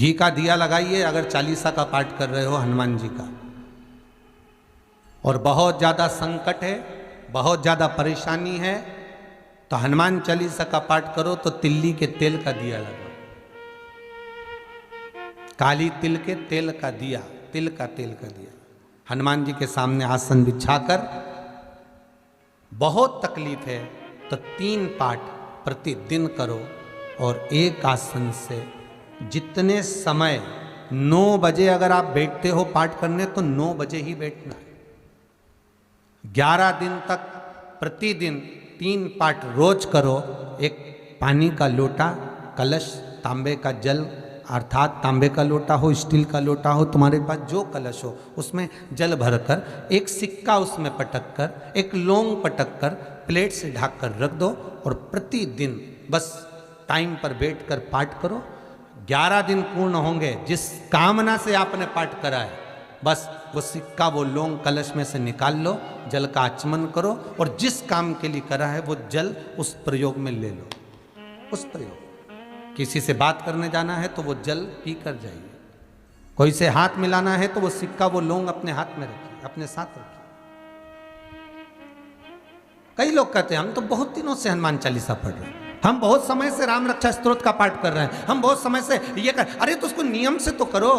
घी का दिया लगाइए अगर चालीसा का पाठ कर रहे हो हनुमान जी का। और बहुत ज़्यादा संकट है, बहुत ज़्यादा परेशानी है, तो हनुमान चालीसा का पाठ करो तो तिल्ली के तेल का दिया लगाओ, काली तिल के तेल का दिया, तिल का तेल का दिया हनुमान जी के सामने आसन बिछाकर। बहुत तकलीफ है तो 3 पाठ प्रतिदिन करो और एक आसन से जितने समय 9 बजे अगर आप बैठते हो पाठ करने तो 9 बजे ही बैठना है। 11 दिन तक प्रतिदिन 3 पाठ रोज करो। एक पानी का लोटा, कलश, तांबे का जल अर्थात तांबे का लोटा हो, स्टील का लोटा हो, तुम्हारे पास जो कलश हो उसमें जल भरकर एक सिक्का उसमें पटक कर, एक लौंग पटक कर प्लेट से ढक कर रख दो और प्रतिदिन बस टाइम पर बैठकर पाठ करो। 11 दिन पूर्ण होंगे, जिस कामना से आपने पाठ करा है बस वो सिक्का, वो लौंग कलश में से निकाल लो, जल का आचमन करो और जिस काम के लिए करा है वो जल उस प्रयोग में ले लो। उस प्रयोग, किसी से बात करने जाना है तो वो जल पी कर जाइए, कोई से हाथ मिलाना है तो वो सिक्का, वो लौंग अपने हाथ में रखिए, अपने साथ रखिए। कई लोग कहते हैं हम तो बहुत दिनों से हनुमान चालीसा पढ़ रहे हैं, हम बहुत समय से राम रक्षा स्तोत्र का पाठ कर रहे हैं, हम बहुत समय से ये कर, अरे तो उसको नियम से तो करो।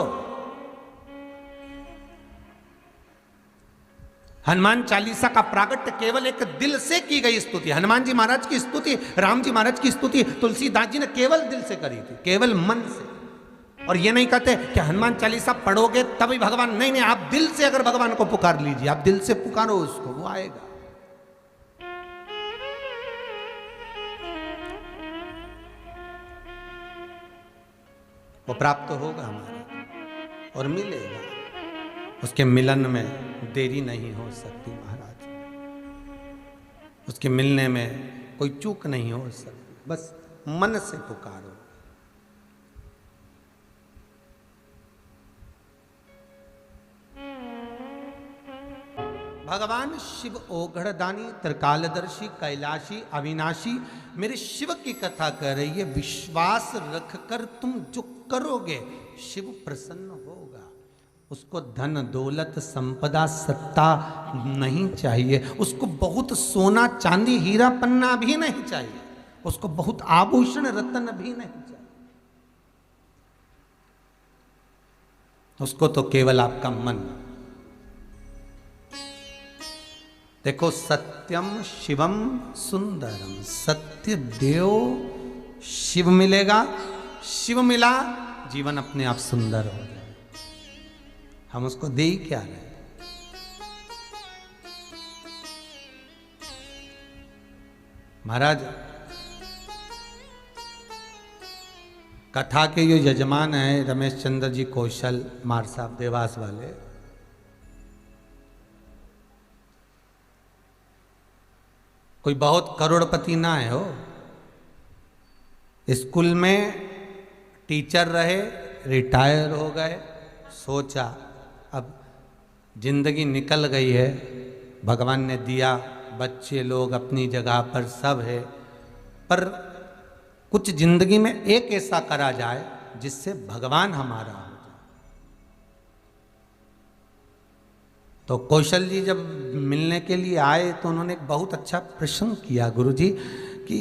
हनुमान चालीसा का प्रागट्य केवल एक दिल से की गई स्तुति। हनुमान जी महाराज की स्तुति, राम जी महाराज की स्तुति तुलसीदास जी ने केवल दिल से करी थी, केवल मन से। और ये नहीं कहते कि हनुमान चालीसा पढ़ोगे तभी भगवान, नहीं नहीं, आप दिल से अगर भगवान को पुकार लीजिए, आप दिल से पुकारो उसको, वो आएगा। वो प्राप्त होगा हमारा और मिलेगा। उसके मिलन में देरी नहीं हो सकती महाराज, उसके मिलने में कोई चूक नहीं हो सकती, बस मन से पुकारो। भगवान शिव ओघड़दानी, त्रिकालदर्शी, कैलाशी, अविनाशी मेरे शिव की कथा कर रही है। विश्वास रखकर तुम जो करोगे शिव प्रसन्न होगा। उसको धन दौलत संपदा सत्ता नहीं चाहिए, उसको बहुत सोना चांदी हीरा पन्ना भी नहीं चाहिए, उसको बहुत आभूषण रत्न भी नहीं चाहिए, उसको तो केवल आपका मन। देखो, सत्यम शिवम सुंदरम, सत्य देव शिव मिलेगा, शिव मिला जीवन अपने आप सुंदर हो जाए। हम उसको दे ही क्या रहे। महाराज, कथा के जो यजमान हैं रमेश चंद्र जी कौशल मार साहब देवास वाले, कोई बहुत करोड़पति ना है हो, स्कूल में टीचर रहे, रिटायर हो गए, सोचा अब जिंदगी निकल गई है, भगवान ने दिया, बच्चे लोग अपनी जगह पर सब है, पर कुछ जिंदगी में एक ऐसा करा जाए जिससे भगवान हमारा हो जाए। तो कौशल जी जब मिलने के लिए आए तो उन्होंने एक बहुत अच्छा प्रश्न किया, गुरुजी, कि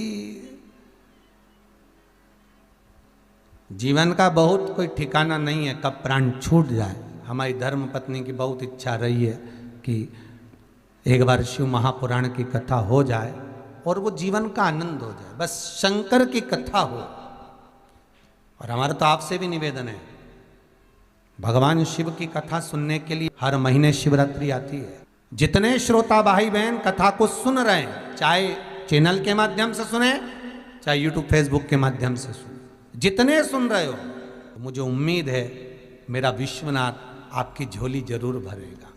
जीवन का बहुत कोई ठिकाना नहीं है, कब प्राण छूट जाए। हमारी धर्म पत्नी की बहुत इच्छा रही है कि एक बार शिव महापुराण की कथा हो जाए और वो जीवन का आनंद हो जाए, बस शंकर की कथा हो। और हमारा तो आपसे भी निवेदन है, भगवान शिव की कथा सुनने के लिए हर महीने शिवरात्रि आती है। जितने श्रोता भाई बहन कथा को सुन रहे हैं, चाहे चैनल के माध्यम से सुने, चाहे यूट्यूब फेसबुक के माध्यम से सुने, जितने सुन रहे हो, तो मुझे उम्मीद है मेरा विश्वनाथ आपकी झोली जरूर भरेगा।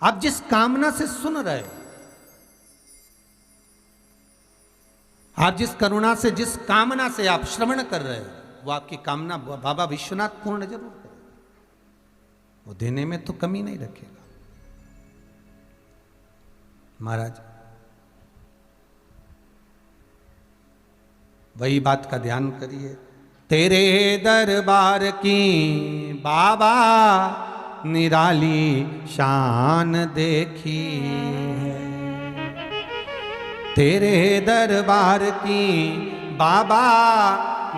आप जिस कामना से सुन रहे हो, आप जिस करुणा से, जिस कामना से आप श्रवण कर रहे हो, वो आपकी कामना बाबा विश्वनाथ पूर्ण जरूर करेगा। वो देने में तो कमी नहीं रखेगा। महाराज, वही बात का ध्यान करिए, तेरे दरबार की बाबा निराली शान देखी है, तेरे दरबार की बाबा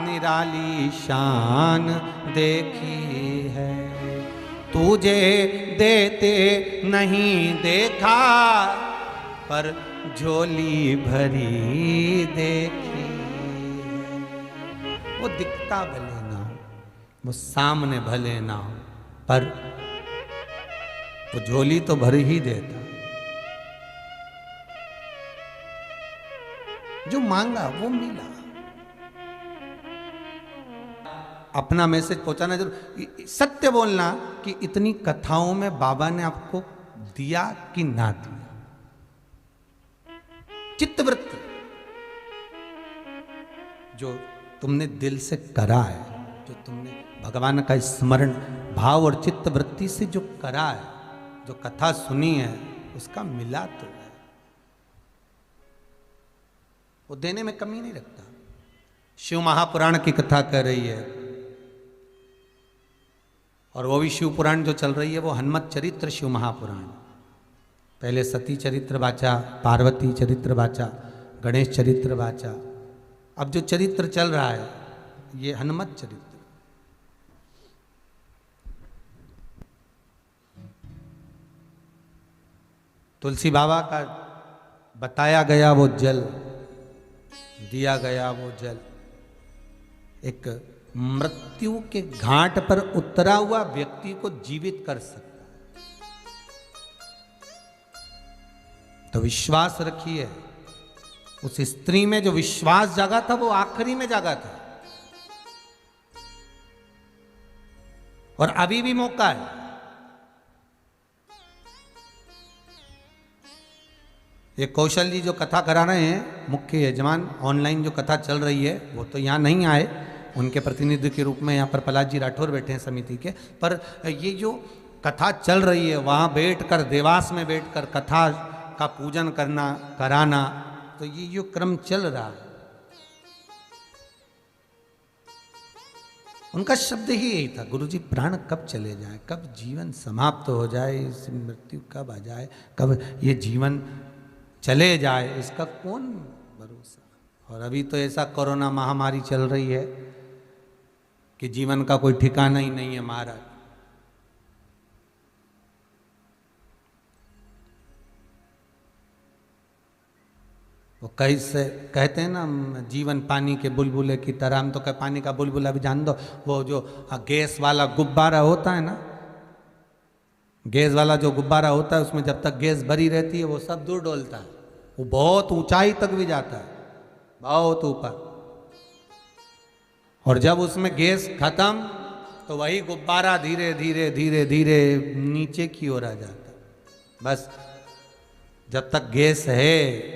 निराली शान देखी है। तुझे देते नहीं देखा पर झोली भरी देखी। वो दिखता भले ना हो, वो सामने भले ना हो, पर वो झोली तो भर ही देता। जो मांगा वो मिला। अपना मैसेज पहुंचाना जरूर, सत्य बोलना कि इतनी कथाओं में बाबा ने आपको दिया कि ना दिया। चित्तवृत्ति जो तुमने दिल से करा है, जो तुमने भगवान का स्मरण भाव और चित्तवृत्ति से जो करा है, जो कथा सुनी है, उसका मिला तो है। वो देने में कमी नहीं रखता। शिव महापुराण की कथा कर रही है, और वो भी शिव पुराण जो चल रही है वो हनुमत चरित्र शिव महापुराण। पहले सती चरित्र वाचा, पार्वती चरित्र वाचा, गणेश चरित्र वाचा। अब जो चरित्र चल रहा है ये हनुमत चरित्र। तुलसी बाबा का बताया गया वो जल, दिया गया वो जल, एक मृत्यु के घाट पर उतरा हुआ व्यक्ति को जीवित कर सकता। तो विश्वास रखिए, उस स्त्री में जो विश्वास जागा था वो आखिरी में जागा था, और अभी भी मौका है। ये कौशल जी जो कथा करा रहे हैं, मुख्य यजमान, ऑनलाइन जो कथा चल रही है, वो तो यहाँ नहीं आए, उनके प्रतिनिधि के रूप में यहाँ पर प्रहलाद जी राठौर बैठे हैं समिति के। पर ये जो कथा चल रही है, वहाँ बैठकर, देवास में बैठकर कथा का पूजन करना, कराना, तो ये जो क्रम चल रहा है, उनका शब्द ही यही था, गुरुजी प्राण कब चले जाए, कब जीवन समाप्त हो जाए, इस मृत्यु कब आ जाए, कब ये जीवन चले जाए, इसका कौन भरोसा। और अभी तो ऐसा कोरोना महामारी चल रही है कि जीवन का कोई ठिकाना ही नहीं है महाराज। वो कैसे कहते हैं ना, जीवन पानी के बुलबुले की तरह। हम तो कह पानी का बुलबुला भी जान दो, वो जो गैस वाला गुब्बारा होता है ना, गैस वाला जो गुब्बारा होता है, उसमें जब तक गैस भरी रहती है वो सब दूर डोलता है, वो बहुत ऊंचाई तक भी जाता है, बहुत ऊपर। और जब उसमें गैस खत्म तो वही गुब्बारा धीरे धीरे धीरे धीरे नीचे की ओर आ जाता है। बस जब तक गैस है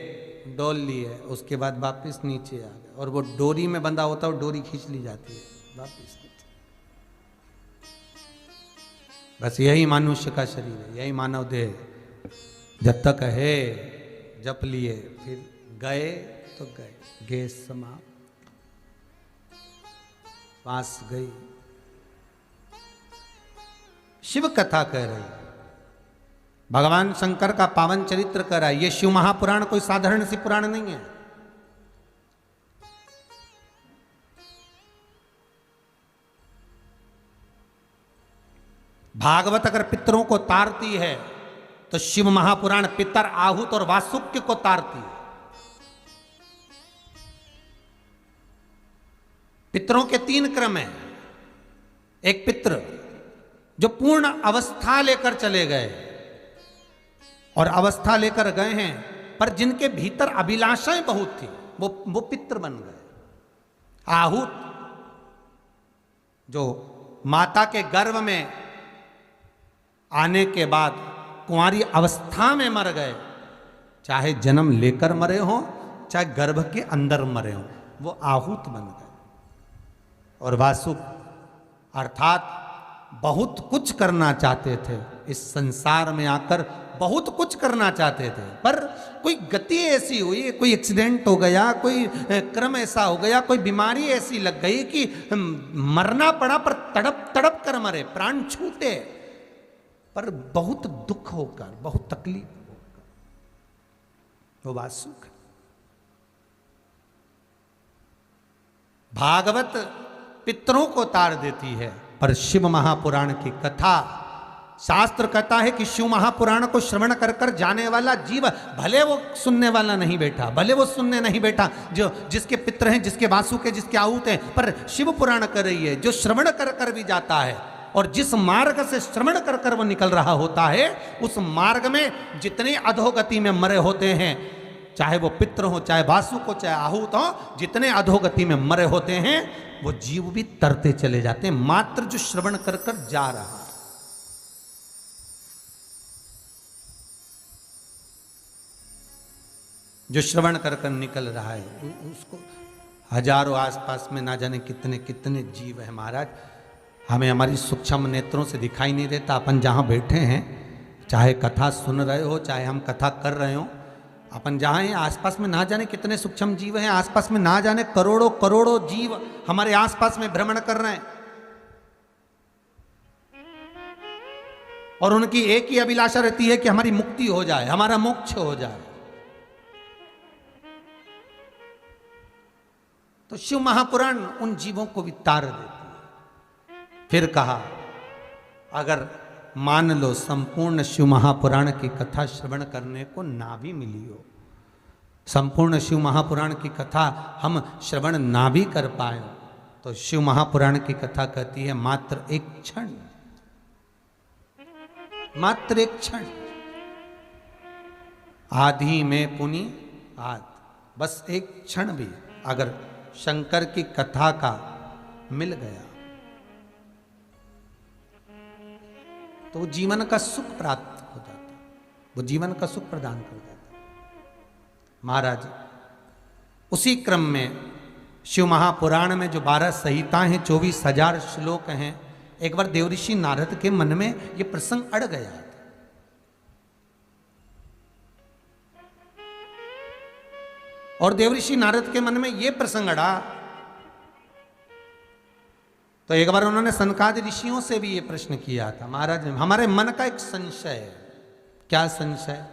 डोल ली है, उसके बाद वापस नीचे आ गया, और वो डोरी में बंधा होता है, वो डोरी खींच ली जाती है वापस नीचे। बस यही मनुष्य का शरीर है, यही मानव देह। जब तक है जप लिए, फिर गए तो गए, गैस समाप्त, पास गई। शिव कथा कह रही, भगवान शंकर का पावन चरित्र कर रहा है। ये शिव महापुराण कोई साधारण सी पुराण नहीं है। भागवत अगर पितरों को तारती है तो शिव महापुराण पितर, आहूत और वासुक्य को तारती है। पितरों के 3 क्रम हैं। एक पितृ जो पूर्ण अवस्था लेकर चले गए, और अवस्था लेकर गए हैं पर जिनके भीतर अभिलाषाएं बहुत थी, वो पितृ बन गए। आहूत जो माता के गर्भ में आने के बाद कुंवारी अवस्था में मर गए, चाहे जन्म लेकर मरे हों चाहे गर्भ के अंदर मरे हों, वो आहूत बन गए। और वासुक अर्थात बहुत कुछ करना चाहते थे, इस संसार में आकर बहुत कुछ करना चाहते थे, पर कोई गति ऐसी हुई, कोई एक्सीडेंट हो गया, कोई क्रम ऐसा हो गया, कोई बीमारी ऐसी लग गई कि मरना पड़ा, पर तड़प तड़प कर मरे, प्राण छूटे, पर बहुत दुख होकर, बहुत तकलीफ होकर। वो बात सुख। भागवत पितरों को तार देती है, पर शिव महापुराण की कथा, शास्त्र कहता है कि शिव महापुराण को श्रवण कर कर जाने वाला जीव, भले वो सुनने वाला नहीं बैठा, भले वो सुनने नहीं बैठा, जो जिसके पितर हैं, जिसके वासुक, जिसके आहूत हैं, पर शिव पुराण कर रही है, जो श्रवण कर कर भी जाता है, और जिस मार्ग से श्रवण कर कर वो निकल रहा होता है, उस मार्ग में जितने अधोगति में मरे होते हैं, चाहे वो पितर हो, चाहे वासुक हो, चाहे आहूत हो, जितने अधोगति में मरे होते हैं, वो जीव भी तरते चले जाते हैं, मात्र जो श्रवण कर कर जा रहा है। जो श्रवण कर कर निकल रहा है, उसको हजारों आसपास में ना जाने कितने कितने जीव है महाराज, हमें हमारी सूक्ष्म नेत्रों से दिखाई नहीं देता। अपन जहाँ बैठे हैं, चाहे कथा सुन रहे हो, चाहे हम कथा कर रहे हो, अपन जहाँ हैं आसपास में ना जाने कितने सूक्ष्म जीव हैं, आसपास में ना जाने करोड़ों करोड़ों जीव हमारे आसपास में भ्रमण कर रहे हैं, और उनकी एक ही अभिलाषा रहती है कि हमारी मुक्ति हो जाए, हमारा मोक्ष हो जाए। तो शिव महापुराण उन जीवों को भी तार देती है। फिर कहा, अगर मान लो संपूर्ण शिव महापुराण की कथा श्रवण करने को ना भी मिली हो, संपूर्ण शिव महापुराण की कथा हम श्रवण ना भी कर पाए, तो शिव महापुराण की कथा कहती है मात्र एक क्षण, मात्र एक क्षण, आधी में पुनि आद, बस एक क्षण भी अगर शंकर की कथा का मिल गया तो वो जीवन का सुख प्राप्त हो जाता, वो जीवन का सुख प्रदान कर देता। महाराज, उसी क्रम में शिव महापुराण में जो 12 संहिताएं हैं, 24,000 श्लोक हैं, एक बार देवऋषि नारद के मन में ये प्रसंग अड़ गया था। और देवऋषि नारद के मन में ये प्रसंग अड़ा, तो एक बार उन्होंने सनकादि ऋषियों से भी ये प्रश्न किया था, महाराज हमारे मन का एक संशय है। क्या संशय?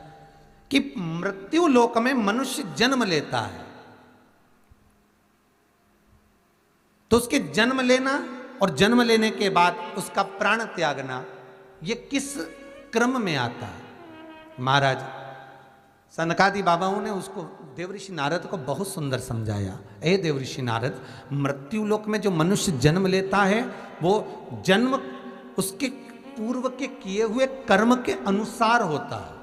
कि मृत्यु लोक में मनुष्य जन्म लेता है, तो उसके जन्म लेना और जन्म लेने के बाद उसका प्राण त्यागना, ये किस क्रम में आता है? महाराज, सनकादि बाबाओं ने उसको देवऋषि नारद को बहुत सुंदर समझाया। ए देवऋषि नारद, मृत्यु लोक में जो मनुष्य जन्म लेता है, वो जन्म उसके पूर्व के किए हुए कर्म के अनुसार होता है,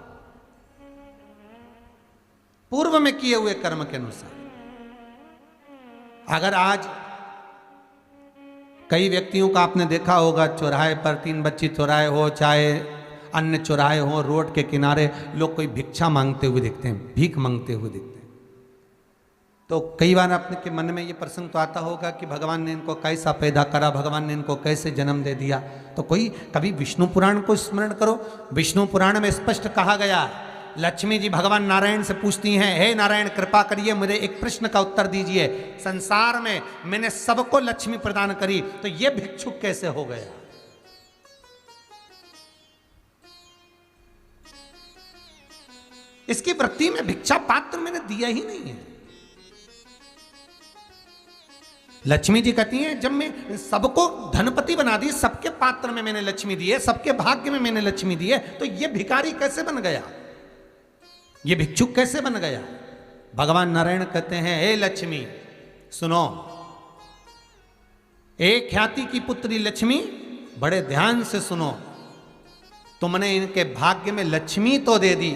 पूर्व में किए हुए कर्म के अनुसार। अगर आज कई व्यक्तियों का आपने देखा होगा, चौराहे पर 3 बच्ची चौराहे हो, चाहे अन्य चौराहे हो, रोड के किनारे लोग कोई भिक्षा मांगते हुए दिखते हैं, भीख मांगते हुए दिखते हैं। तो कई बार अपने के मन में ये प्रसंग तो आता होगा कि भगवान ने इनको कैसा पैदा करा, भगवान ने इनको कैसे जन्म दे दिया। तो कोई कभी विष्णु पुराण को स्मरण करो। विष्णु पुराण में स्पष्ट कहा गया, लक्ष्मी जी भगवान नारायण से पूछती हैं, हे नारायण कृपा करिए, मुझे एक प्रश्न का उत्तर दीजिए, संसार में मैंने सबको लक्ष्मी प्रदान करी, तो ये भिक्षुक कैसे हो गया? इसकी वृत्ति में भिक्षा पात्र मैंने दिया ही नहीं है। लक्ष्मी जी कहती हैं, जब मैं सबको धनपति बना दी, सबके पात्र में मैंने लक्ष्मी दी है, सबके भाग्य में मैंने लक्ष्मी दी है, तो ये भिखारी कैसे बन गया, ये भिक्षुक कैसे बन गया? भगवान नारायण कहते हैं, हे लक्ष्मी सुनो, एक ख्याति की पुत्री लक्ष्मी, बड़े ध्यान से सुनो, तुमने इनके भाग्य में लक्ष्मी तो दे दी,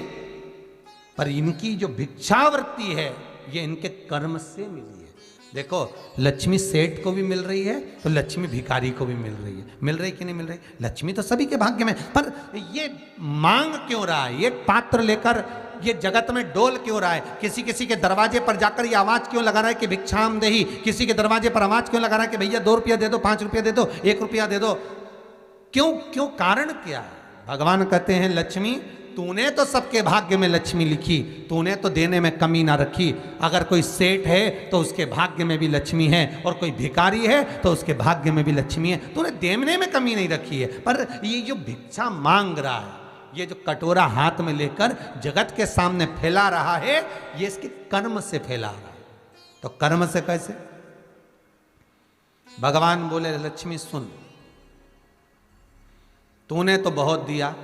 पर इनकी जो भिक्षावृत्ति है ये इनके कर्म से मिली है। देखो, लक्ष्मी सेठ को भी मिल रही है, तो लक्ष्मी भिखारी को भी मिल रही है। मिल रही कि नहीं मिल रही? लक्ष्मी तो सभी के भाग्य में, पर ये मांग क्यों रहा है? ये पात्र लेकर ये जगत में डोल क्यों रहा है? किसी किसी के दरवाजे पर जाकर ये आवाज क्यों लगा रहा है कि भिक्षाम देही? किसी के दरवाजे पर आवाज क्यों लगा रहा है कि भैया 2 रुपया दे दो, 5 रुपया दे दो, 1 रुपया दे दो? क्यों? कारण क्या है? भगवान कहते हैं, लक्ष्मी तूने तो सबके भाग्य में लक्ष्मी लिखी, तूने तो देने में कमी ना रखी। अगर कोई सेठ है तो उसके भाग्य में भी लक्ष्मी है, और कोई भिखारी है तो उसके भाग्य में भी लक्ष्मी है। तूने देने में कमी नहीं रखी है। पर ये जो भिक्षा मांग रहा है, ये जो कटोरा हाथ में लेकर जगत के सामने फैला रहा है, ये इसके कर्म से फैला रहा है। तो कर्म से कैसे? भगवान बोले, लक्ष्मी सुन, तूने तो बहुत दिया,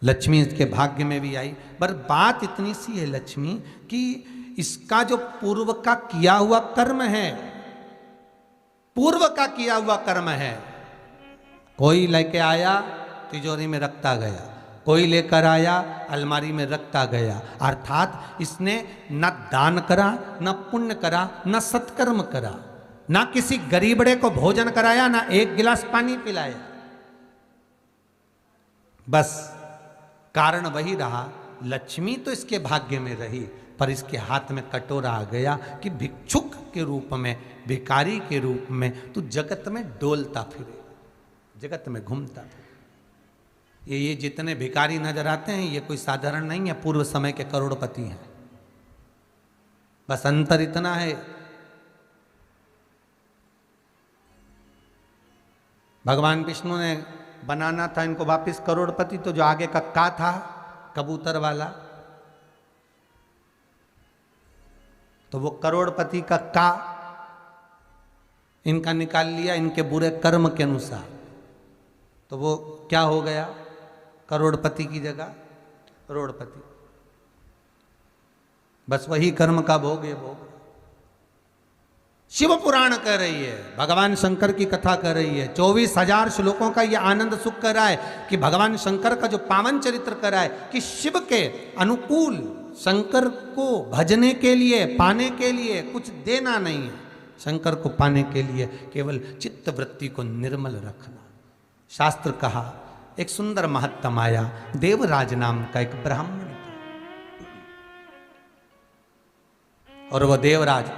लक्ष्मी इसके भाग्य में भी आई, पर बात इतनी सी है लक्ष्मी कि इसका जो पूर्व का किया हुआ कर्म है, पूर्व का किया हुआ कर्म है, कोई लेके आया तिजोरी में रखता गया, कोई लेकर आया अलमारी में रखता गया। अर्थात इसने न दान करा, न पुण्य करा, न सत्कर्म करा, ना किसी गरीबड़े को भोजन कराया, ना एक गिलास पानी पिलाया। बस कारण वही रहा, लक्ष्मी तो इसके भाग्य में रही, पर इसके हाथ में कटोरा आ गया कि भिक्षुक के रूप में, भिखारी के रूप में तू जगत में डोलता फिरे, जगत में घूमता फिरे। ये जितने भिखारी नजर आते हैं, ये कोई साधारण नहीं है, पूर्व समय के करोड़पति हैं। बस अंतर इतना है, भगवान विष्णु ने बनाना था इनको वापिस करोड़पति, तो जो आगे का था कबूतर वाला, तो वो करोड़पति का इनका निकाल लिया इनके बुरे कर्म के अनुसार, तो वो क्या हो गया, करोड़पति की जगह करोड़पति। बस वही कर्म का भोग ये भोग। शिव पुराण कह रही है, भगवान शंकर की कथा कर रही है, 24,000 श्लोकों का ये आनंद सुख कर रहा है कि भगवान शंकर का जो पावन चरित्र कर रहा है कि शिव के अनुकूल, शंकर को भजने के लिए, पाने के लिए कुछ देना नहीं है, शंकर को पाने के लिए केवल चित्त वृत्ति को निर्मल रखना। शास्त्र कहा, एक सुंदर महत्तम आया, देवराज नाम का एक ब्राह्मण था, और वह देवराज,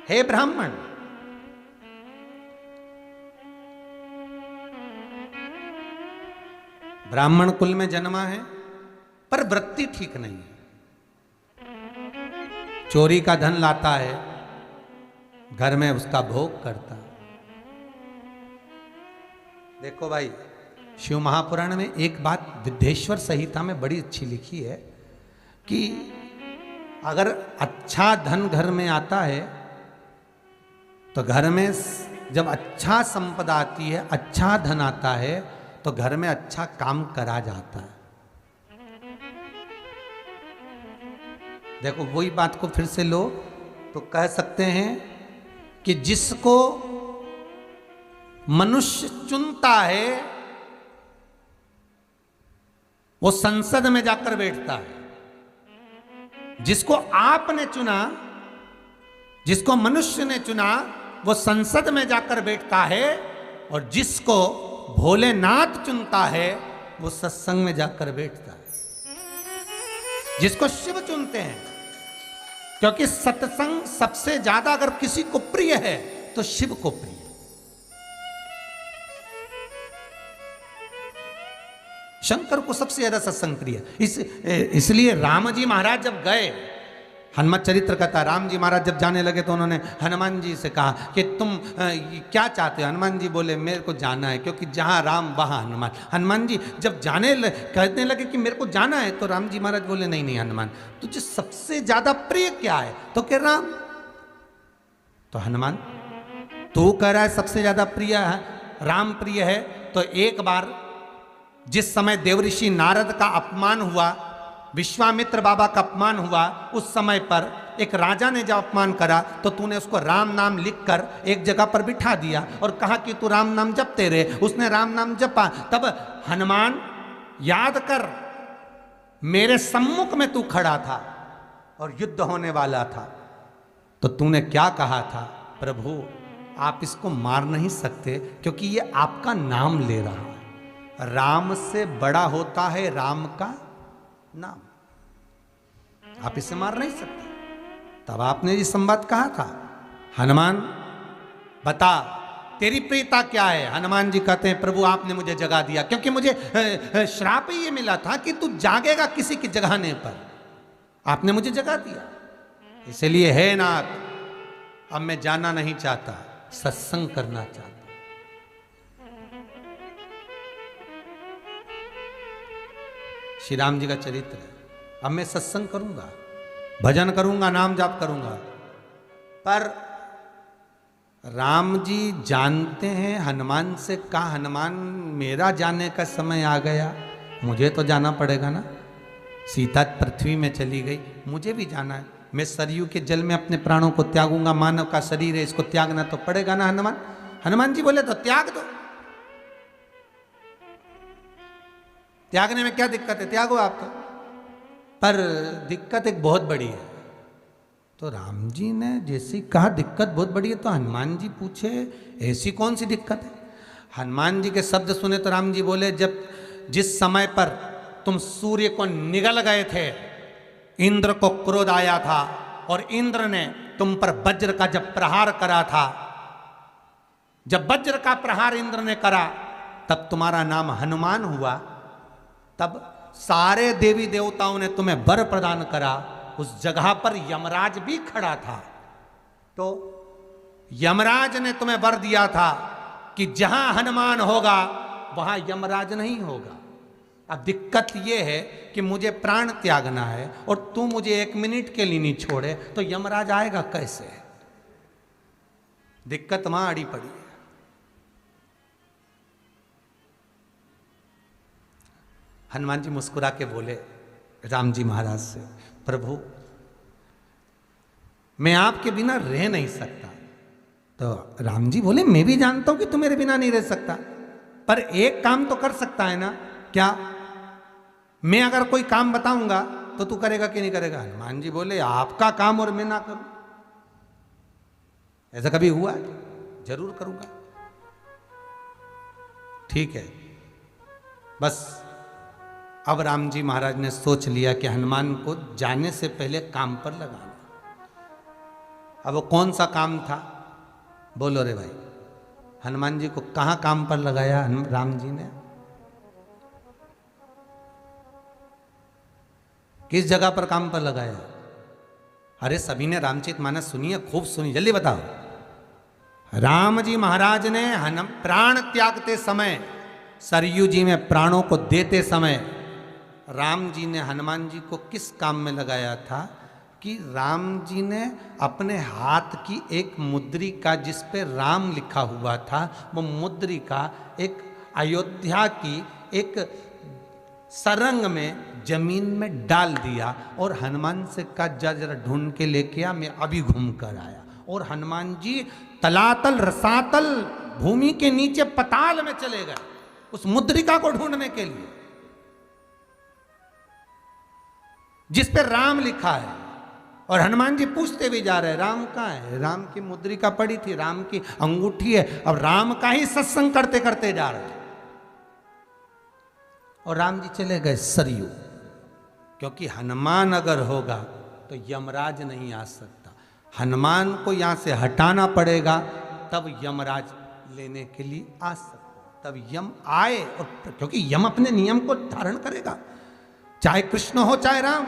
हे ब्राह्मण, ब्राह्मण कुल में जन्मा है, पर वृत्ति ठीक नहीं है, चोरी का धन लाता है, घर में उसका भोग करता। देखो भाई, शिव महापुराण में एक बात विद्येश्वर संहिता में बड़ी अच्छी लिखी है कि अगर अच्छा धन घर में आता है तो घर में जब अच्छा संपदा आती है, अच्छा धन आता है, तो घर में अच्छा काम करा जाता है। देखो वही बात को फिर से लो तो कह सकते हैं कि जिसको मनुष्य चुनता है वो संसद में जाकर बैठता है। जिसको आपने चुना, जिसको मनुष्य ने चुना, वो संसद में जाकर बैठता है, और जिसको भोलेनाथ चुनता है वो सत्संग में जाकर बैठता है। जिसको शिव चुनते हैं, क्योंकि सत्संग सबसे ज्यादा अगर किसी को प्रिय है तो शिव को प्रिय। शंकर को सबसे ज्यादा सत्संग प्रिय, इसलिए राम जी महाराज जब गए, हनुमत चरित्र कथा, राम जी महाराज जब जाने लगे तो उन्होंने हनुमान जी से कहा कि तुम क्या चाहते हो। हनुमान जी बोले मेरे को जाना है, क्योंकि जहाँ राम वहाँ हनुमान। हनुमान जी जब कहने लगे कि मेरे को जाना है, तो राम जी महाराज बोले नहीं नहीं हनुमान, तुझे सबसे ज्यादा प्रिय क्या है? तो कह राम। तो हनुमान तू कह रहा है सबसे ज्यादा प्रिय है, राम प्रिय है, तो एक बार जिस समय देवऋषि नारद का अपमान हुआ, विश्वामित्र बाबा का अपमान हुआ, उस समय पर एक राजा ने जब अपमान करा तो तूने उसको राम नाम लिखकर एक जगह पर बिठा दिया और कहा कि तू राम नाम जपते रहे। उसने राम नाम जपा। तब हनुमान याद कर, मेरे सम्मुख में तू खड़ा था और युद्ध होने वाला था, तो तूने क्या कहा था? प्रभु आप इसको मार नहीं सकते क्योंकि ये आपका नाम ले रहा है। राम से बड़ा होता है राम का नाम, आप इसे मार नहीं सकते। तब आपने ये संवाद कहा था, हनुमान बता तेरी प्रियता क्या है? हनुमान जी कहते हैं प्रभु आपने मुझे जगा दिया, क्योंकि मुझे श्राप ही ये मिला था कि तू जागेगा किसी के जगाने पर, आपने मुझे जगा दिया। इसलिए हे नाथ, अब मैं जाना नहीं चाहता, सत्संग करना चाहता। श्री राम जी का चरित्र है। अब मैं सत्संग करूंगा, भजन करूंगा, नाम जाप करूंगा। पर राम जी जानते हैं हनुमान से, कहा हनुमान मेरा जाने का समय आ गया, मुझे तो जाना पड़ेगा ना। सीता पृथ्वी में चली गई, मुझे भी जाना है। मैं सरयू के जल में अपने प्राणों को त्यागूंगा, मानव का शरीर है, इसको त्यागना तो पड़ेगा ना हनुमान। हनुमान जी बोले तो त्याग दो, त्यागने में क्या दिक्कत है, त्यागो आप तो। पर दिक्कत एक बहुत बड़ी है। तो राम जी ने जैसे कहा दिक्कत बहुत बड़ी है, तो हनुमान जी पूछे ऐसी कौन सी दिक्कत है? हनुमान जी के शब्द सुने तो राम जी बोले, जब जिस समय पर तुम सूर्य को निगल गए थे, इंद्र को क्रोध आया था और इंद्र ने तुम पर वज्र का जब प्रहार करा था, जब वज्र का प्रहार इंद्र ने करा तब तुम्हारा नाम हनुमान हुआ। तब सारे देवी देवताओं ने तुम्हें वर प्रदान करा। उस जगह पर यमराज भी खड़ा था, तो यमराज ने तुम्हें वर दिया था कि जहां हनुमान होगा वहां यमराज नहीं होगा। अब दिक्कत यह है कि मुझे प्राण त्यागना है और तू मुझे 1 मिनट के लिए नहीं छोड़े, तो यमराज आएगा कैसे? दिक्कत वहां अड़ी पड़ी है। हनुमान जी मुस्कुरा के बोले राम जी महाराज से, प्रभु मैं आपके बिना रह नहीं सकता। तो राम जी बोले, मैं भी जानता हूं कि तू मेरे बिना नहीं रह सकता, पर एक काम तो कर सकता है ना। क्या? मैं अगर कोई काम बताऊंगा तो तू करेगा कि नहीं करेगा? हनुमान जी बोले, आपका काम और मैं ना करूं, ऐसा कभी हुआ? जरूर करूंगा। ठीक है। बस अब राम जी महाराज ने सोच लिया कि हनुमान को जाने से पहले काम पर लगाना। अब वो कौन सा काम था? बोलो रे भाई। हनुमान जी को कहां काम पर लगाया राम जी ने? किस जगह पर काम पर लगाया? अरे सभी ने रामचरितमानस सुनी है, खूब सुनी, जल्दी बताओ। राम जी महाराज ने प्राण त्यागते समय, सरयू जी में प्राणों को देते समय, राम जी ने हनुमान जी को किस काम में लगाया था? कि राम जी ने अपने हाथ की एक मुद्रिका जिस पे राम लिखा हुआ था, वो मुद्रिका एक अयोध्या की एक सरंग में जमीन में डाल दिया और हनुमान से कहा जा जरा ढूंढ के लेके आ, मैं अभी घूम कर आया। और हनुमान जी तलातल रसातल भूमि के नीचे पताल में चले गए उस मुद्रिका को ढूंढने के लिए जिस पे राम लिखा है। और हनुमान जी पूछते भी जा रहे, राम कहाँ है? राम की मुद्रिका पड़ी थी, राम की अंगूठी है। अब राम का ही सत्संग करते करते जा रहे। और राम जी चले गए सरयू, क्योंकि हनुमान अगर होगा तो यमराज नहीं आ सकता। हनुमान को यहां से हटाना पड़ेगा, तब यमराज लेने के लिए आ सकता। तब यम आए, और क्योंकि यम अपने नियम को धारण करेगा, चाहे कृष्ण हो चाहे राम।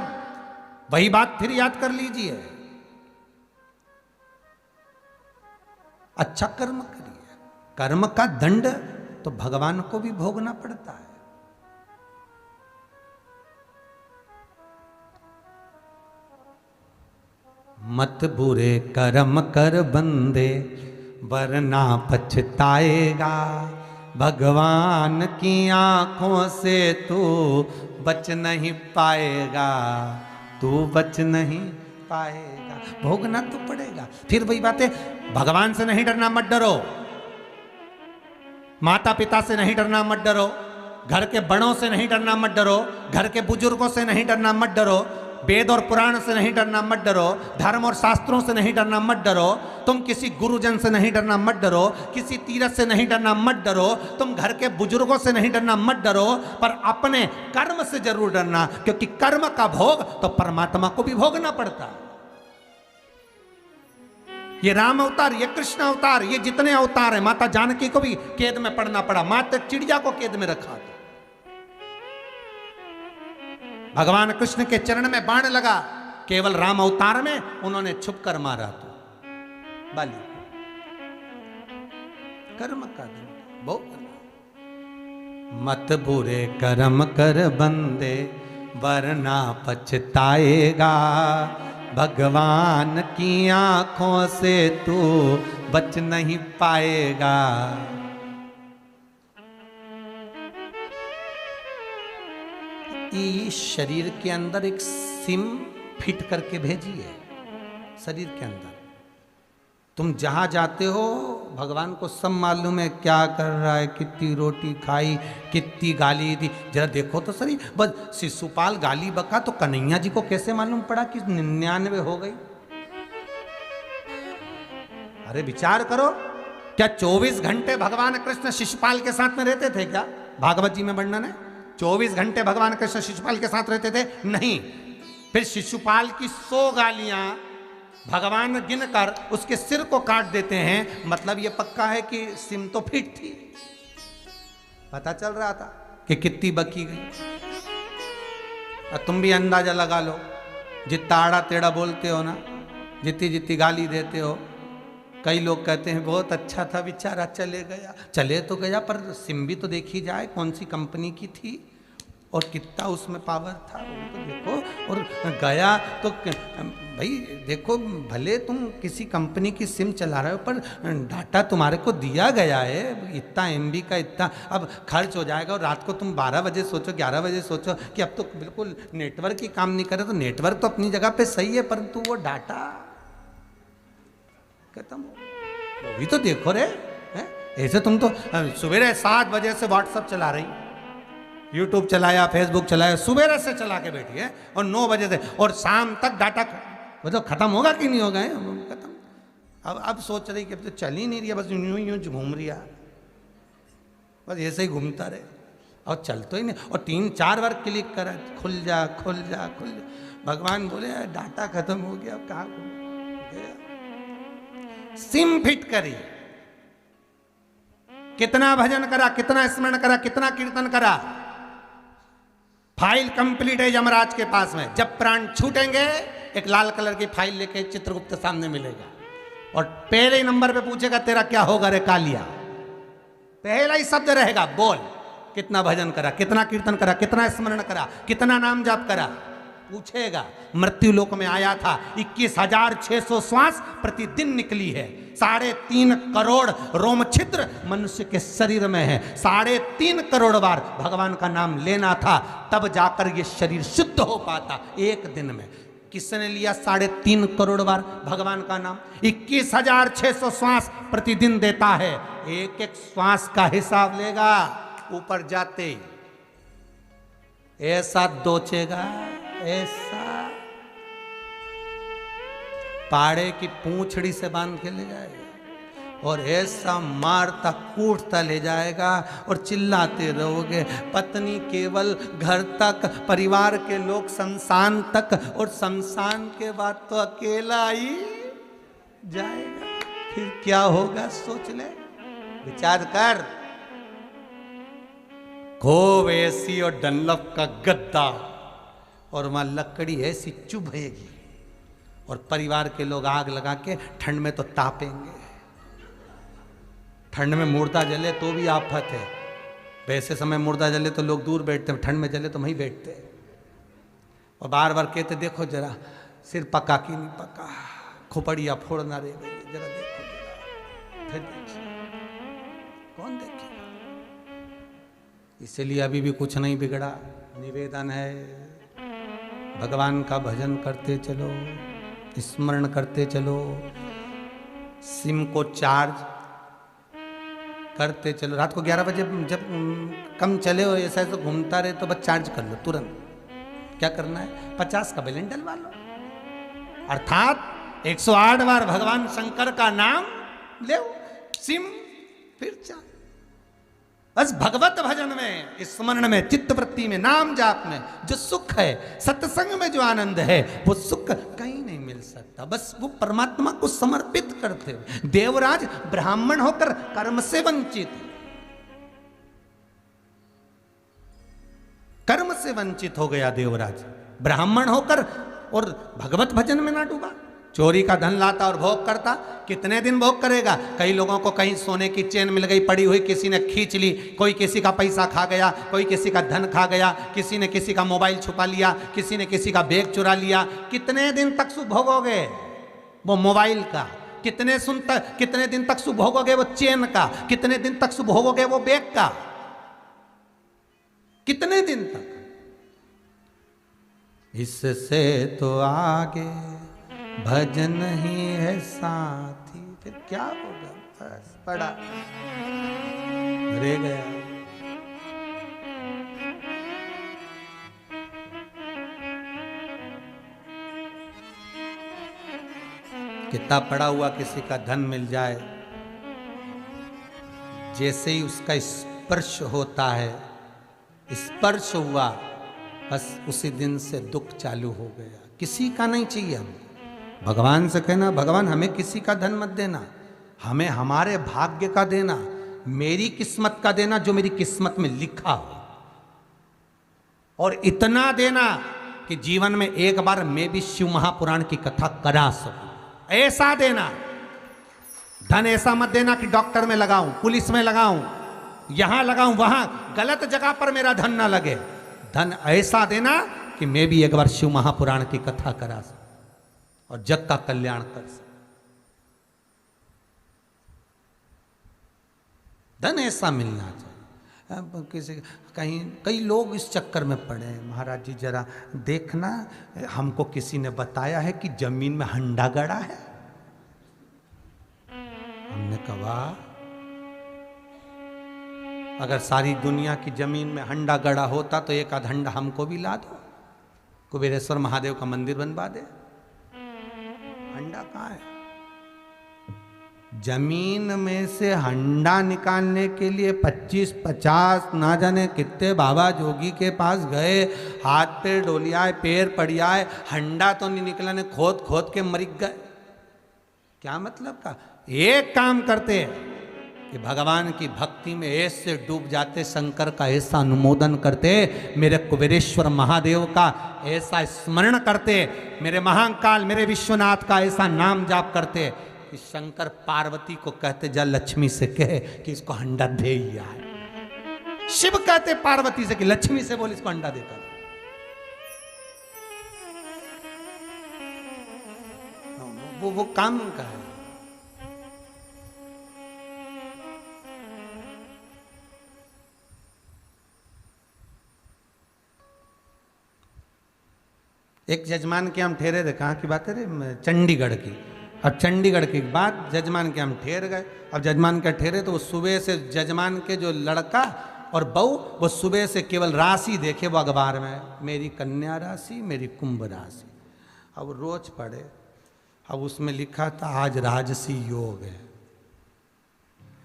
वही बात फिर याद कर लीजिए, अच्छा कर्म करिए, कर्म का दंड तो भगवान को भी भोगना पड़ता है। मत बुरे कर्म कर बंदे वरना पछताएगा, भगवान की आंखों से तू बच नहीं पाएगा, तू बच नहीं पाएगा, भोगना तो पड़ेगा। फिर वही बात है, भगवान से नहीं डरना, मत डरो। माता पिता से नहीं डरना, मत डरो। घर के बड़ों से नहीं डरना, मत डरो। घर के बुजुर्गों से नहीं डरना, मत डरो। वेद और पुराण से नहीं डरना, मत डरो। धर्म और शास्त्रों से नहीं डरना, मत डरो। तुम किसी गुरुजन से नहीं डरना, मत डरो। किसी तीरथ से नहीं डरना, मत डरो। तुम घर के बुजुर्गों से नहीं डरना, मत डरो। पर अपने कर्म से जरूर डरना, क्योंकि कर्म का भोग तो परमात्मा को भी भोगना पड़ता है। ये राम अवतार, ये कृष्ण अवतार, ये जितने अवतार हैं, माता जानकी को भी कैद में पड़ना पड़ा, माता चिड़िया को कैद में रखा था। भगवान कृष्ण के चरण में बाण लगा, केवल राम अवतार में उन्होंने छुप कर मारा। तो बाली कर्म का दंड बहुत। मत बुरे कर्म कर बंदे वरना पछताएगा, भगवान की आंखों से तू बच नहीं पाएगा। इस शरीर के अंदर एक सिम फिट करके भेजी है, शरीर के अंदर। तुम जहां जाते हो भगवान को सब मालूम है क्या कर रहा है, कितनी रोटी खाई, कितनी गाली दी। जरा देखो तो सही, बस शिशुपाल गाली बका तो कन्हैया जी को कैसे मालूम पड़ा कि 99 हो गई? अरे विचार करो, क्या 24 घंटे भगवान कृष्ण शिशुपाल के साथ में रहते थे क्या? भागवत जी में वर्णन है 24 घंटे भगवान कृष्ण शिशुपाल के साथ रहते थे? नहीं। फिर शिशुपाल की 100 गालियां भगवान गिनकर उसके सिर को काट देते हैं, मतलब ये पक्का है कि सिम तो फिट थी। पता चल रहा था कि कितनी बकी गई। और तुम भी अंदाजा लगा लो, जितना आड़ा टेढ़ा बोलते हो ना, जितनी जितनी गाली देते हो, कई लोग कहते हैं बहुत अच्छा था बेचारा, चले गया। चले तो गया, पर सिम भी तो देखी जाए कौन सी कंपनी की थी और कितना उसमें पावर था, वो तो देखो। और गया तो भाई देखो, भले तुम किसी कंपनी की सिम चला रहे हो, पर डाटा तुम्हारे को दिया गया है, इतना MB का इतना अब खर्च हो जाएगा। और रात को तुम 12 बजे सोचो, 11 बजे सोचो कि अब तो बिल्कुल नेटवर्क ही काम नहीं करे। तो नेटवर्क तो अपनी जगह पे सही है, परंतु वो डाटा खत्म हो, वो भी तो देखो रे। ऐसे तुम तो सवेरे 7 बजे से व्हाट्सअप चला रही, यूट्यूब चलाया, फेसबुक चलाया, सुबह से चला के बैठी है, और 9 बजे से, और शाम तक डाटा मतलब खत्म होगा कि नहीं होगा? खत्म। अब सोच रही कि अब तो चल ही नहीं रही है, बस यूं यूं घूम रही है, बस ऐसे ही घूमता रहे और चल तो ही नहीं। और 3-4 बार क्लिक करा, खुल जा खुल जा खुल जा। भगवान बोले डाटा खत्म हो गया, अब कहाँ गया? सिम फिट करी, कितना भजन करा, कितना स्मरण करा, कितना कीर्तन करा, फाइल कंप्लीट है यमराज के पास में। जब प्राण छूटेंगे एक लाल कलर की फाइल लेके चित्रगुप्त सामने मिलेगा, और पहले नंबर पे पूछेगा तेरा क्या होगा रे कालिया। पहला ही शब्द रहेगा, बोल कितना भजन करा, कितना कीर्तन करा, कितना स्मरण करा, कितना नाम जाप करा, पूछेगा। मृत्यु लोक में आया था, 21,600 श्वास प्रतिदिन निकली है, 3.5 करोड़ रोम छिद्र मनुष्य के शरीर में है, 3.5 करोड़ बार भगवान का नाम लेना था, तब जाकर ये शरीर शुद्ध हो पाता एक दिन में। किसने लिया 3.5 करोड़ बार भगवान का नाम? 21,600 श्वास प्रतिदिन देता है, एक एक श्वास का हिसाब लेगा। ऊपर जाते ऐसा दोचेगा, ऐसा पाड़े की पूंछड़ी से बांध के ले जाएगा, और ऐसा मारता कूटता ले जाएगा, और चिल्लाते रहोगे। पत्नी केवल घर तक, परिवार के लोग शमशान तक, और शमशान के बाद तो अकेला ही जाएगा। फिर क्या होगा सोच ले, विचार कर। खूब ऐसी और डनलप का गद्दा, और वहां लकड़ी ऐसी चुभेगी, और परिवार के लोग आग लगा के ठंड में तो तापेंगे। ठंड में मुर्दा जले तो भी आफत है, वैसे समय मुर्दा जले तो लोग दूर बैठते हैं, ठंड में जले तो वहीं बैठते हैं, और बार बार कहते देखो जरा सिर पका कि नहीं पका, खोपड़िया फोड़ना रह गई, जरा देखो जरा, फिर देखिए कौन देखेगा। इसलिए अभी भी कुछ नहीं बिगड़ा। निवेदन है, भगवान का भजन करते चलो, स्मरण करते चलो, सिम को चार्ज करते चलो। रात को 11 बजे जब कम चले हो, ऐसा ऐसा घूमता रहे तो बस चार्ज कर लो तुरंत। क्या करना है, 50 का बैलेंस डलवा लो, अर्थात 108 बार भगवान शंकर का नाम ले, सिम फिर चार्ज। बस भगवत भजन में, स्मरण में, चित्तवृत्ति में, नाम जाप में जो सुख है, सत्संग में जो आनंद है, वो सुख कहीं नहीं मिल सकता। बस वो परमात्मा को समर्पित करते हुए। देवराज ब्राह्मण होकर कर्म से वंचित, कर्म से वंचित हो गया देवराज, ब्राह्मण होकर, और भगवत भजन में ना डूबा। चोरी का धन लाता और भोग करता, कितने दिन भोग करेगा। कई लोगों को कहीं सोने की चेन मिल गई पड़ी हुई, किसी ने खींच ली, कोई किसी का पैसा खा गया, कोई किसी का धन खा गया, किसी ने किसी का मोबाइल छुपा लिया, किसी ने किसी का बैग चुरा लिया। कितने दिन तक सुख भोगोगे वो मोबाइल का? कितने दिन तक सुख भोगोगे वो चेन का? कितने दिन तक सुख भोगोगे वो बैग का? कितने दिन तक? इससे तो आगे भजन ही है साथी। फिर क्या होगा? बस पड़ा रह गया। कितना पड़ा हुआ किसी का धन मिल जाए, जैसे ही उसका स्पर्श होता है, स्पर्श हुआ, बस उसी दिन से दुख चालू हो गया। किसी का नहीं चाहिए हमको। भगवान से कहना, भगवान हमें किसी का धन मत देना, हमें हमारे भाग्य का देना, मेरी किस्मत का देना, जो मेरी किस्मत में लिखा हो, और इतना देना कि जीवन में एक बार मैं भी शिव महापुराण की कथा करा सकूं। ऐसा देना। धन ऐसा मत देना कि डॉक्टर में लगाऊं, पुलिस में लगाऊं, यहां लगाऊं, वहां गलत जगह पर मेरा धन ना लगे। धन ऐसा देना कि मैं भी एक बार शिव महापुराण की कथा करा सकूं और जग का कल्याण कर सकूं। धन ऐसा मिलना चाहिए। अब किसी कहीं कई लोग इस चक्कर में पड़े हैं। महाराज जी जरा देखना, हमको किसी ने बताया है कि जमीन में हंडा गड़ा है। हमने कहा अगर सारी दुनिया की जमीन में हंडा गड़ा होता तो एक आध हंडा हमको भी ला दो, कुबेरेश्वर महादेव का मंदिर बनवा दे। हंडा कहाँ है? जमीन में से हंडा निकालने के लिए 25-50 ना जाने कितने बाबा जोगी के पास गए, हाथ पे डोलियाए, पैर पड़ियाए, हंडा तो नहीं निकला, ने खोद खोद के मर गए। क्या मतलब का? एक काम करते कि भगवान की भक्ति में ऐसे डूब जाते, शंकर का ऐसा अनुमोदन करते, मेरे कुबेरेश्वर महादेव का ऐसा स्मरण करते, मेरे महाकाल, मेरे विश्वनाथ का ऐसा नाम जाप करते कि शंकर पार्वती को कहते जा लक्ष्मी से कहे कि इसको हंडा दे ही आए। शिव कहते पार्वती से कि लक्ष्मी से बोल इसको हंडा देकर। वो काम का है। एक जजमान के हम ठहरे थे, कहाँ की बात है रे? चंडीगढ़ की। अब चंडीगढ़ के बाद जजमान के हम ठहर गए। अब जजमान के ठहरे तो वो सुबह से जजमान के जो लड़का और बहू, वो सुबह से केवल राशि देखे वो अखबार में, मेरी कन्या राशि, मेरी कुंभ राशि। अब रोज पढ़े, अब उसमें लिखा था आज राजसी योग है।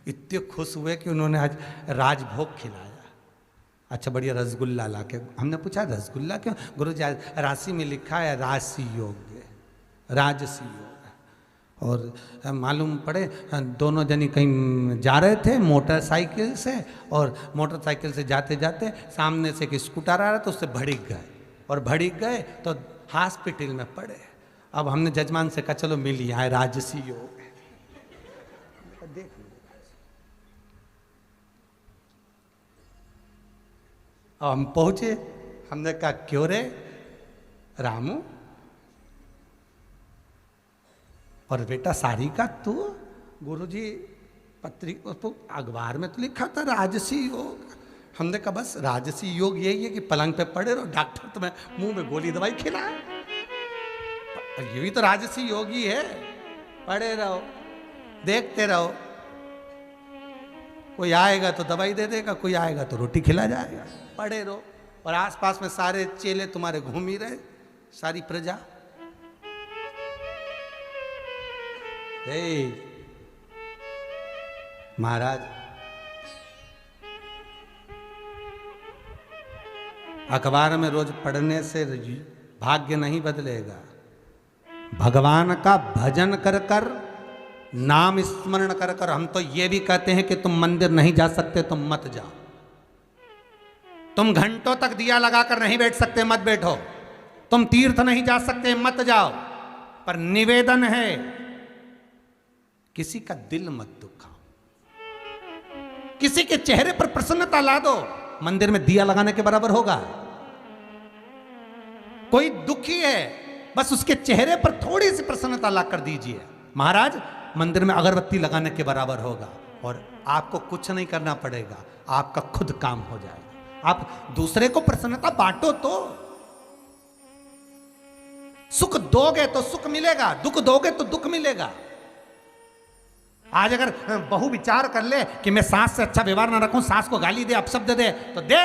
इतने खुश हुए कि उन्होंने आज राजभोग खिलाया। अच्छा बढ़िया रसगुल्ला ला के। हमने पूछा रसगुल्ला क्यों? गुरु जी राशि में लिखा है राशि योग है, राजसी योग। और मालूम पड़े दोनों जनी कहीं जा रहे थे मोटरसाइकिल से, और मोटरसाइकिल से जाते जाते सामने से एक स्कूटर आ रहा तो उससे भड़क गए, और भड़क गए तो हॉस्पिटल में पड़े। अब हमने जजमान से कहा चलो मिल यहाँ राजसी योग है, देख लो। अब हम पहुंचे, हमने कहा क्यों रे रामू? और बेटा सारी का तू? गुरुजी पत्रिका तो अखबार में तो लिखा था राजसी योग। हमने कहा बस राजसी योग यही है कि पलंग पे पड़े रहो, डॉक्टर तुम्हें मुंह में गोली दवाई खिलाए। ये भी तो राजसी योग ही है, पड़े रहो, देखते रहो। कोई आएगा तो दवाई दे देगा, कोई आएगा तो रोटी खिला जाएगा। पड़े रहो, और आसपास में सारे चेले तुम्हारे घूम ही रहे, सारी प्रजा। महाराज अखबार में रोज पढ़ने से भाग्य नहीं बदलेगा। भगवान का भजन कर कर, नाम स्मरण कर कर। हम तो ये भी कहते हैं कि तुम मंदिर नहीं जा सकते, तुम मत जाओ। तुम घंटों तक दिया लगाकर नहीं बैठ सकते, मत बैठो। तुम तीर्थ नहीं जा सकते, मत जाओ। पर निवेदन है, किसी का दिल मत दुखाओ, किसी के चेहरे पर प्रसन्नता ला दो। मंदिर में दिया लगाने के बराबर होगा। कोई दुखी है, बस उसके चेहरे पर थोड़ी सी प्रसन्नता ला कर दीजिए, महाराज मंदिर में अगरबत्ती लगाने के बराबर होगा। और आपको कुछ नहीं करना पड़ेगा, आपका खुद काम हो जाएगा। आप दूसरे को प्रसन्नता बांटो तो। सुख दोगे तो सुख मिलेगा, दुख दोगे तो दुख मिलेगा। आज अगर बहू विचार कर ले कि मैं सास से अच्छा व्यवहार ना रखूं, सास को गाली दे, अपशब्द दे, तो दे,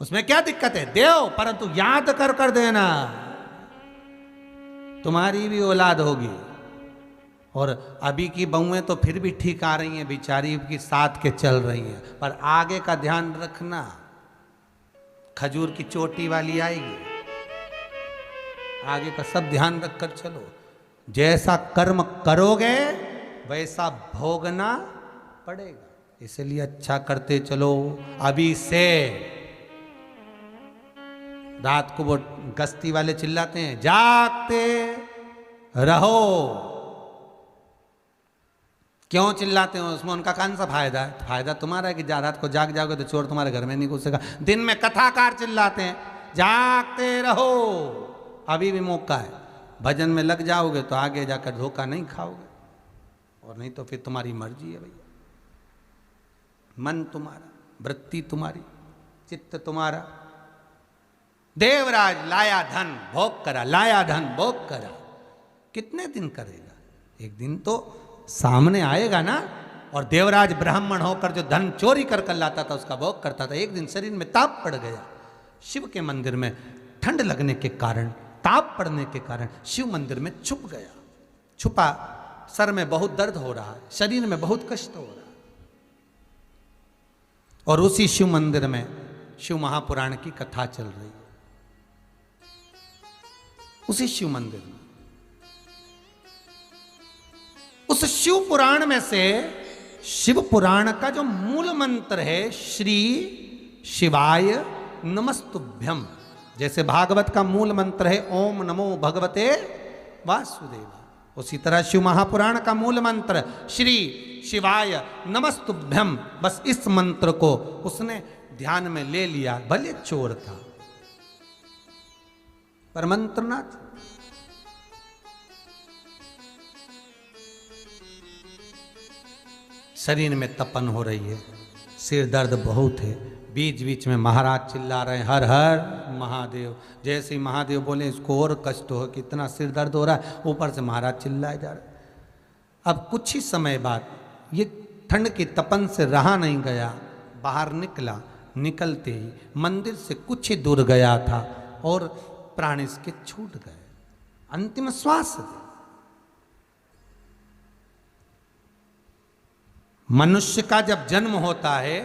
उसमें क्या दिक्कत है, दे, परंतु याद कर कर देना। तुम्हारी भी औलाद होगी। और अभी की बहुएं तो फिर भी ठीक आ रही हैं, बेचारी की साथ के चल रही हैं, पर आगे का ध्यान रखना, खजूर की चोटी वाली आएगी। आगे का सब ध्यान रखकर चलो। जैसा कर्म करोगे वैसा भोगना पड़ेगा। इसलिए अच्छा करते चलो अभी से। रात को वो गश्ती वाले चिल्लाते हैं, जागते रहो। क्यों चिल्लाते हो? उसमें उनका कौन सा फायदा है? फायदा तुम्हारा है कि रात को जाग जाओगे तो चोर तुम्हारे घर में नहीं घुसेगा। दिन में कथाकार चिल्लाते हैं, जागते रहो, अभी भी मौका है। भजन में लग जाओगे तो आगे जाकर धोखा नहीं खाओगे, और नहीं तो फिर तुम्हारी मर्जी है भैया। मन तुम्हारा, वृत्ति तुम्हारी, चित्त तुम्हारा। देवराज लाया धन भोग करा, लाया धन भोग करा। कितने दिन करेगा? एक दिन तो सामने आएगा ना। और देवराज ब्राह्मण होकर जो धन चोरी कर कर लाता था उसका भोग करता था। एक दिन शरीर में ताप पड़ गया। शिव के मंदिर में ठंड लगने के कारण, ताप पड़ने के कारण शिव मंदिर में छुप गया। छुपा, सर में बहुत दर्द हो रहा है, शरीर में बहुत कष्ट हो रहा है। और उसी शिव मंदिर में शिव महापुराण की कथा चल रही है। उसी शिव मंदिर में, उस शिव पुराण में से, शिव पुराण का जो मूल मंत्र है, श्री शिवाय नमस्तुभ्यम। जैसे भागवत का मूल मंत्र है ओम नमो भगवते वासुदेव, उसी तरह शिव महापुराण का मूल मंत्र श्री शिवाय नमस्तुभ्यम। बस इस मंत्र को उसने ध्यान में ले लिया। भले चोर था पर मंत्र ना था। शरीर में तपन हो रही है, सिर दर्द बहुत है। बीच बीच में महाराज चिल्ला रहे हैं, हर हर महादेव। जैसे ही महादेव बोले इसको और कष्ट हो, कितना सिर दर्द हो रहा है, ऊपर से महाराज चिल्लाए जा रहे। अब कुछ ही समय बाद ये ठंड की तपन से रहा नहीं गया, बाहर निकला। निकलते ही मंदिर से कुछ ही दूर गया था और प्राण इसके छूट गए, अंतिम श्वास दे। मनुष्य का जब जन्म होता है,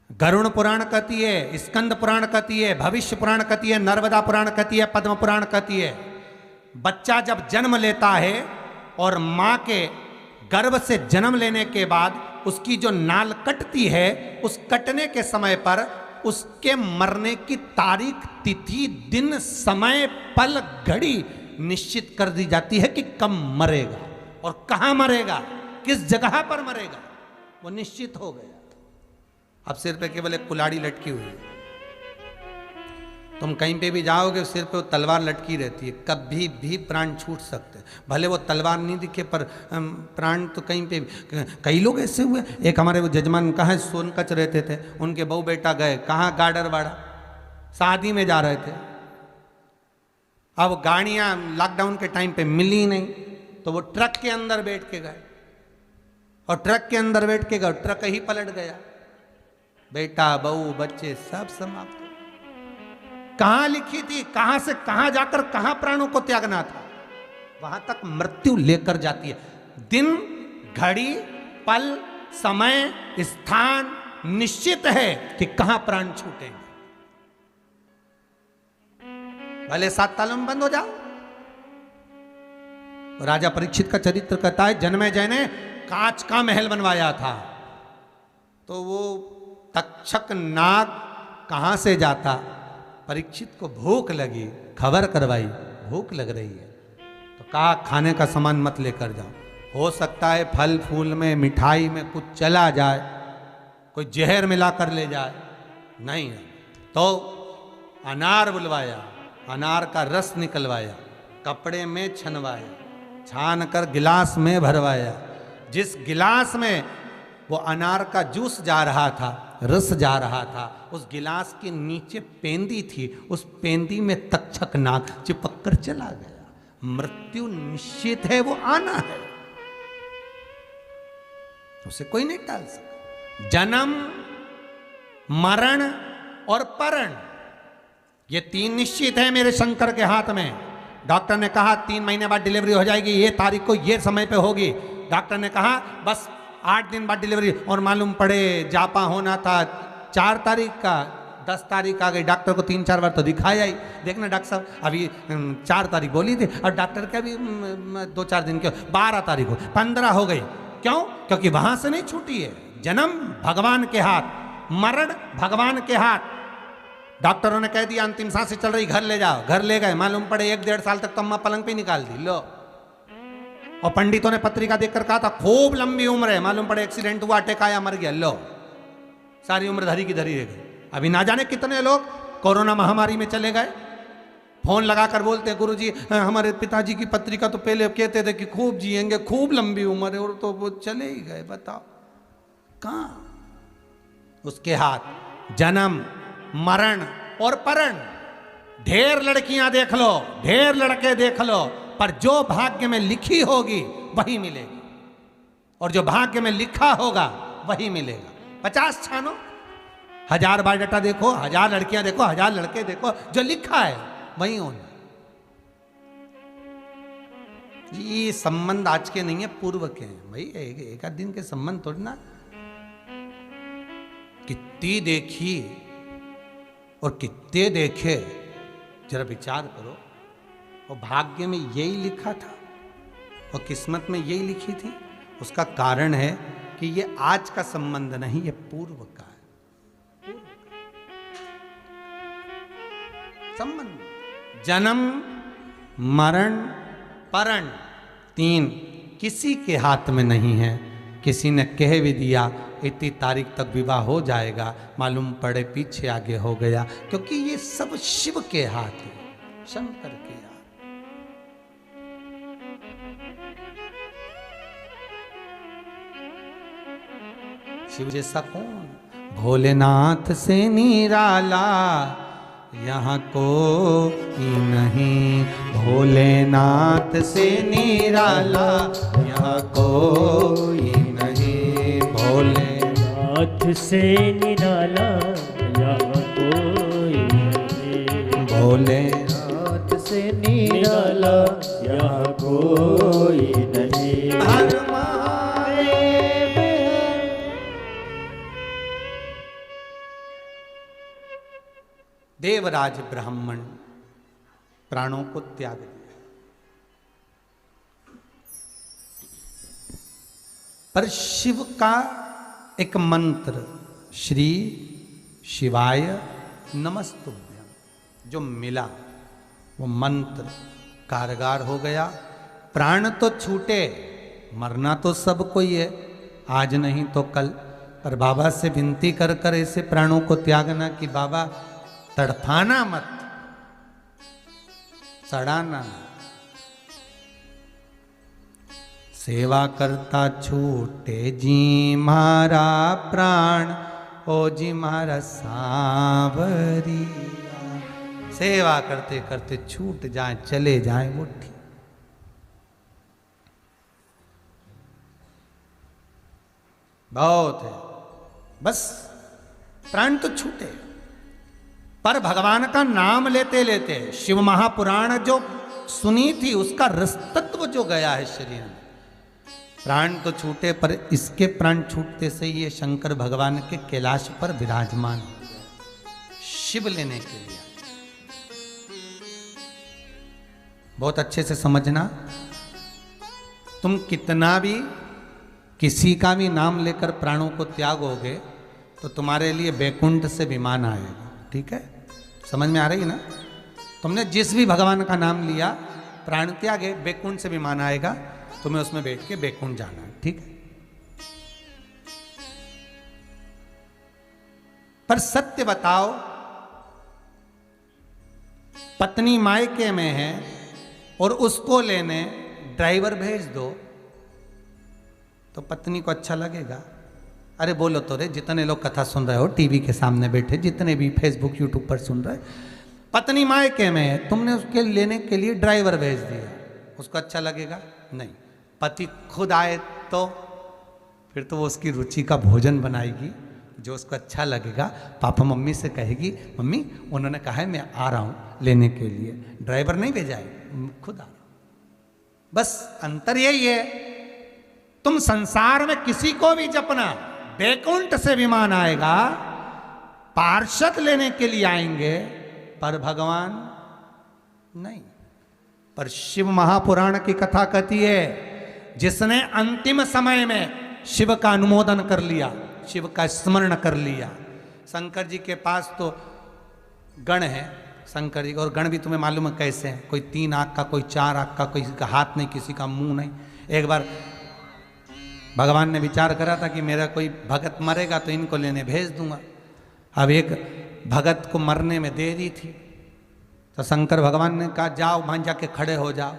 गरुड़ पुराण कहती है, स्कंद पुराण कहती है, भविष्य पुराण कहती है, नर्मदा पुराण कहती है, पद्म पुराण कहती है। बच्चा जब जन्म लेता है और माँ के गर्भ से जन्म लेने के बाद उसकी जो नाल कटती है, उस कटने के समय पर उसके मरने की तारीख, तिथि, दिन, समय, पल, घड़ी निश्चित कर दी जाती है कि कब मरेगा और कहाँ मरेगा, किस जगह पर मरेगा, वो निश्चित हो गया। अब सिर पे केवल एक कुल्हाड़ी लटकी हुई है। तुम कहीं पे भी जाओगे सिर पे वो तलवार लटकी रहती है, कभी भी प्राण छूट सकते। भले वो तलवार नहीं दिखे पर प्राण तो कहीं पे भी। कई लोग ऐसे हुए, एक हमारे वो जजमान कहाँ सोनकच रहते थे, उनके बहू बेटा गए कहाँ गाडरवाड़ा, शादी में जा रहे थे। अब गाड़ियाँ लॉकडाउन के टाइम पे मिली नहीं, तो वो ट्रक के अंदर बैठ के गए, और ट्रक के अंदर बैठ के गए, ट्रक ही पलट गया। बेटा, बहू, बच्चे सब समाप्त। कहां लिखी थी, कहां से कहां जाकर कहां प्राणों को त्यागना था, वहां तक मृत्यु लेकर जाती है। दिन, घड़ी, पल, समय, स्थान, निश्चित है कि कहां प्राण छूटेंगे। भले 7 तालों में बंद हो जाओ। राजा परीक्षित का चरित्र कहता है, जन्मेजय ने कांच का महल बनवाया था, तो वो तक्षक नाग कहां से जाता। परीक्षित को भूख लगी, खबर करवाई भूख लग रही है, तो कहा खाने का सामान मत लेकर जाओ, हो सकता है फल फूल में मिठाई में कुछ चला जाए, कोई जहर मिला कर ले जाए। नहीं, तो अनार बुलवाया, अनार का रस निकलवाया, कपड़े में छनवाया, छान कर गिलास में भरवाया। जिस गिलास में वो अनार का जूस जा रहा था, रस जा रहा था, उस गिलास के नीचे पेंदी थी, उस पेंदी में तक्षक नाग चिपक कर चला गया। मृत्यु निश्चित है, वो आना है, उसे कोई नहीं टाल सकता। जन्म, मरण और परण, ये 3 निश्चित है मेरे शंकर के हाथ में। डॉक्टर ने कहा 3 महीने बाद डिलीवरी हो जाएगी, ये तारीख को ये समय पे होगी। डॉक्टर ने कहा बस 8 दिन बाद डिलीवरी, और मालूम पड़े जापा होना था 4 तारीख का, 10 तारीख आ गई। डॉक्टर को 3-4 बार तो दिखाया ही, देखना डॉक्टर साहब अभी 4 तारीख बोली थी, और डॉक्टर के अभी 2-4 दिन के 12 तारीख हो, 15 हो गई। क्यों? क्योंकि वहां से नहीं छूटी है। जन्म भगवान के हाथ, मरण भगवान के हाथ। डॉक्टरों ने कह दिया अंतिम सांसें चल रही, घर ले जाओ, घर ले गए, मालूम पड़े 1-1.5 साल तक तो अम्मा पलंग पे निकाल दी। लो, और पंडितों ने पत्रिका देखकर कहा था खूब लंबी उम्र है, मालूम पड़े एक्सीडेंट हुआ, अटैक आया, मर गया। लो, सारी उम्र धरी की धरी रह गई। अभी ना जाने कितने लोग कोरोना महामारी में चले गए, फोन लगाकर बोलते हैं गुरुजी हमारे पिताजी की पत्रिका तो पहले कहते थे कि खूब जिएंगे, खूब लंबी उम्र है, और तो वो चले ही गए। बताओ कहां? उसके हाथ जन्म, मरण और परण। ढेर लड़कियां देख लो, ढेर लड़के देख लो, पर जो भाग्य में लिखी होगी वही मिलेगी, और जो भाग्य में लिखा होगा वही मिलेगा। 50 छानो, 1000 बायोडाटा देखो, 1000 लड़कियां देखो, 1000 लड़के देखो, जो लिखा है वही होना। ये संबंध आज के नहीं है, पूर्व के हैं भाई। एक आध दिन के संबंध थोड़ी ना। कितनी देखी और कितने देखे, जरा विचार करो। और भाग्य में यही लिखा था और किस्मत में यही लिखी थी। उसका कारण है कि ये आज का संबंध नहीं, ये पूर्व का है। संबंध जन्म, मरण, परण 3 किसी के हाथ में नहीं है। किसी ने कह भी दिया इतनी तारीख तक विवाह हो जाएगा, मालूम पड़े पीछे आगे हो गया, क्योंकि ये सब शिव के हाथ है, शंकर के हाथ। शिव जैसा कौन? भोलेनाथ से निराला यहाँ कोई नहीं, भोलेनाथ से निराला यहाँ कोई नहीं, भोलेनाथ से निराला यहाँ कोई नहीं, भोलेनाथ से निराला यहाँ कोई नहीं। देवराज ब्राह्मण प्राणों को त्याग दिया, पर शिव का एक मंत्र श्री शिवाय नमस्तुभ्यं जो मिला, वो मंत्र कारगर हो गया। प्राण तो छूटे, मरना तो सबको ही है, आज नहीं तो कल, पर बाबा से विनती कर कर ऐसे प्राणों को त्यागना कि बाबा तड़फाना मत, सड़ाना। सेवा करता छूटे जी मारा प्राण, ओ जी मारा सांवरिया। सेवा करते करते छूट जाए, चले जाए, वो ठीक। बहुत है, बस प्राण तो छूटे, पर भगवान का नाम लेते लेते शिव महापुराण जो सुनी थी उसका रसतत्व जो गया है शरीर में, प्राण तो छूटे, पर इसके प्राण छूटते से ये शंकर भगवान के कैलाश पर विराजमान शिव लेने के लिए। बहुत अच्छे से समझना, तुम कितना भी किसी का भी नाम लेकर प्राणों को त्यागोगे तो तुम्हारे लिए बैकुंठ से विमान आएगा। ठीक है, समझ में आ रही ना? तुमने जिस भी भगवान का नाम लिया, प्राण त्यागे, बैकुंठ से विमान आएगा, तुम्हें उसमें बैठ के बैकुंठ जाना है। ठीक है, पर सत्य बताओ, पत्नी मायके में है और उसको लेने ड्राइवर भेज दो तो पत्नी को अच्छा लगेगा? अरे बोलो तो रे, जितने लोग कथा सुन रहे हो टीवी के सामने बैठे, जितने भी फेसबुक यूट्यूब पर सुन रहे, पत्नी मायके में है, तुमने उसके लेने के लिए ड्राइवर भेज दिया, उसको अच्छा लगेगा? नहीं। पति खुद आए तो फिर तो वो उसकी रुचि का भोजन बनाएगी जो उसको अच्छा लगेगा। पापा मम्मी से कहेगी, मम्मी उन्होंने कहा है मैं आ रहा हूं लेने के लिए, ड्राइवर नहीं भेजा है, खुद आ रहा हूं। बस अंतर यही है, तुम संसार में किसी को भी जपना, बैकुंठ से विमान आएगा, पार्षद लेने के लिए आएंगे, पर भगवान नहीं। पर शिव महापुराण की कथा कहती है, जिसने अंतिम समय में शिव का अनुमोदन कर लिया, शिव का स्मरण कर लिया। शंकर जी के पास तो गण है, शंकर जी, और गण भी तुम्हें मालूम है कैसे हैं, कोई 3 आंख का, कोई 4 आंख का, किसी का हाथ नहीं, किसी का मुंह नहीं। एक बार भगवान ने विचार करा था कि मेरा कोई भगत मरेगा तो इनको लेने भेज दूंगा। अब एक भगत को मरने में देरी थी तो शंकर भगवान ने कहा, जाओ वहां जाके खड़े हो जाओ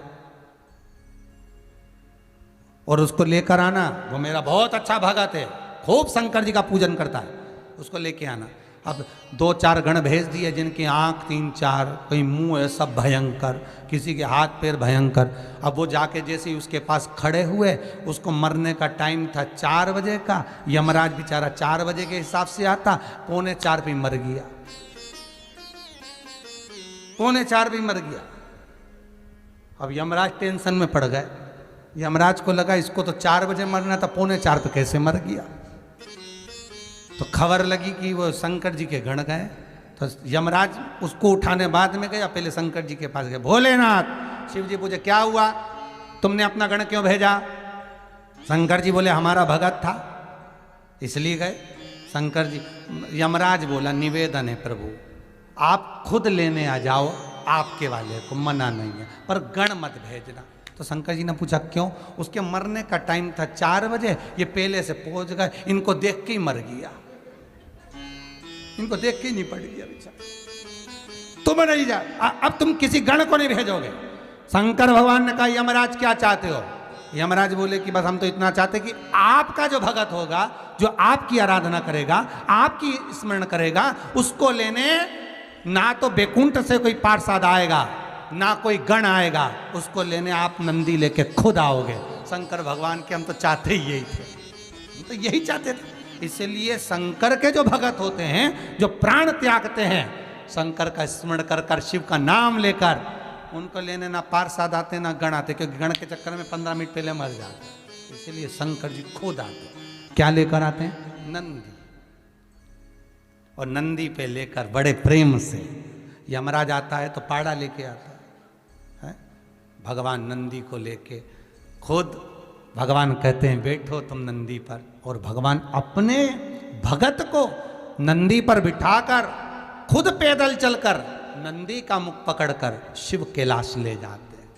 और उसको लेकर आना, वो मेरा बहुत अच्छा भगत है, खूब शंकर जी का पूजन करता है, उसको लेके आना। अब 2-4 गण भेज दिए, जिनकी आंख 3-4, कोई मुंह है सब भयंकर, किसी के हाथ पैर भयंकर। अब वो जाके जैसे ही उसके पास खड़े हुए, उसको मरने का टाइम था 4 बजे का, यमराज बेचारा 4 बजे के हिसाब से आता, 3:45 पे मर गया, 3:45 पे मर गया। अब यमराज टेंशन में पड़ गए, यमराज को लगा इसको तो 4 बजे मरना था, 3:45 पे कैसे मर गया। तो खबर लगी कि वो शंकर जी के गण गए, तो यमराज उसको उठाने बाद में गया, पहले शंकर जी के पास गए, भोलेनाथ। शिव जी पूछे, क्या हुआ, तुमने अपना गण क्यों भेजा? शंकर जी बोले, हमारा भगत था इसलिए गए। शंकर जी, यमराज बोला, निवेदन है प्रभु, आप खुद लेने आ जाओ, आपके वाले को मना नहीं है, पर गण मत भेजना। तो शंकर जी ने पूछा, क्यों? उसके मरने का टाइम था 4 बजे, ये पहले से पहुंच गए, इनको देख के ही मर गया, इनको देख के ही नहीं पड़ गया बेचारा। तुम नहीं जा, अब तुम किसी गण को नहीं भेजोगे। शंकर भगवान ने कहा, यमराज क्या चाहते हो? यमराज बोले कि बस हम तो इतना चाहते कि आपका जो भगत होगा, जो आपकी आराधना करेगा, आपकी स्मरण करेगा, उसको लेने ना तो बैकुंठ से कोई पार्षद आएगा, ना कोई गण आएगा, उसको लेने आप नंदी लेके खुद आओगे। शंकर भगवान के हम तो चाहते ही यही थे, हम तो यही चाहते थे। इसलिए शंकर के जो भगत होते हैं, जो प्राण त्यागते हैं, शंकर का स्मरण कर कर, शिव का नाम लेकर, उनको लेने ना पार्षद आते ना गण आते, क्योंकि गण के चक्कर में 15 मिनट पहले मर जाते। इसलिए शंकर जी खुद आते। क्या लेकर आते हैं? नंदी। और नंदी पे लेकर बड़े प्रेम से, यमराज आता है तो पाड़ा लेके आता है, भगवान नंदी को लेके खुद, भगवान कहते हैं बैठो तुम नंदी पर, और भगवान अपने भगत को नंदी पर बिठाकर खुद पैदल चलकर नंदी का मुख पकड़कर शिव कैलाश ले जाते हैं।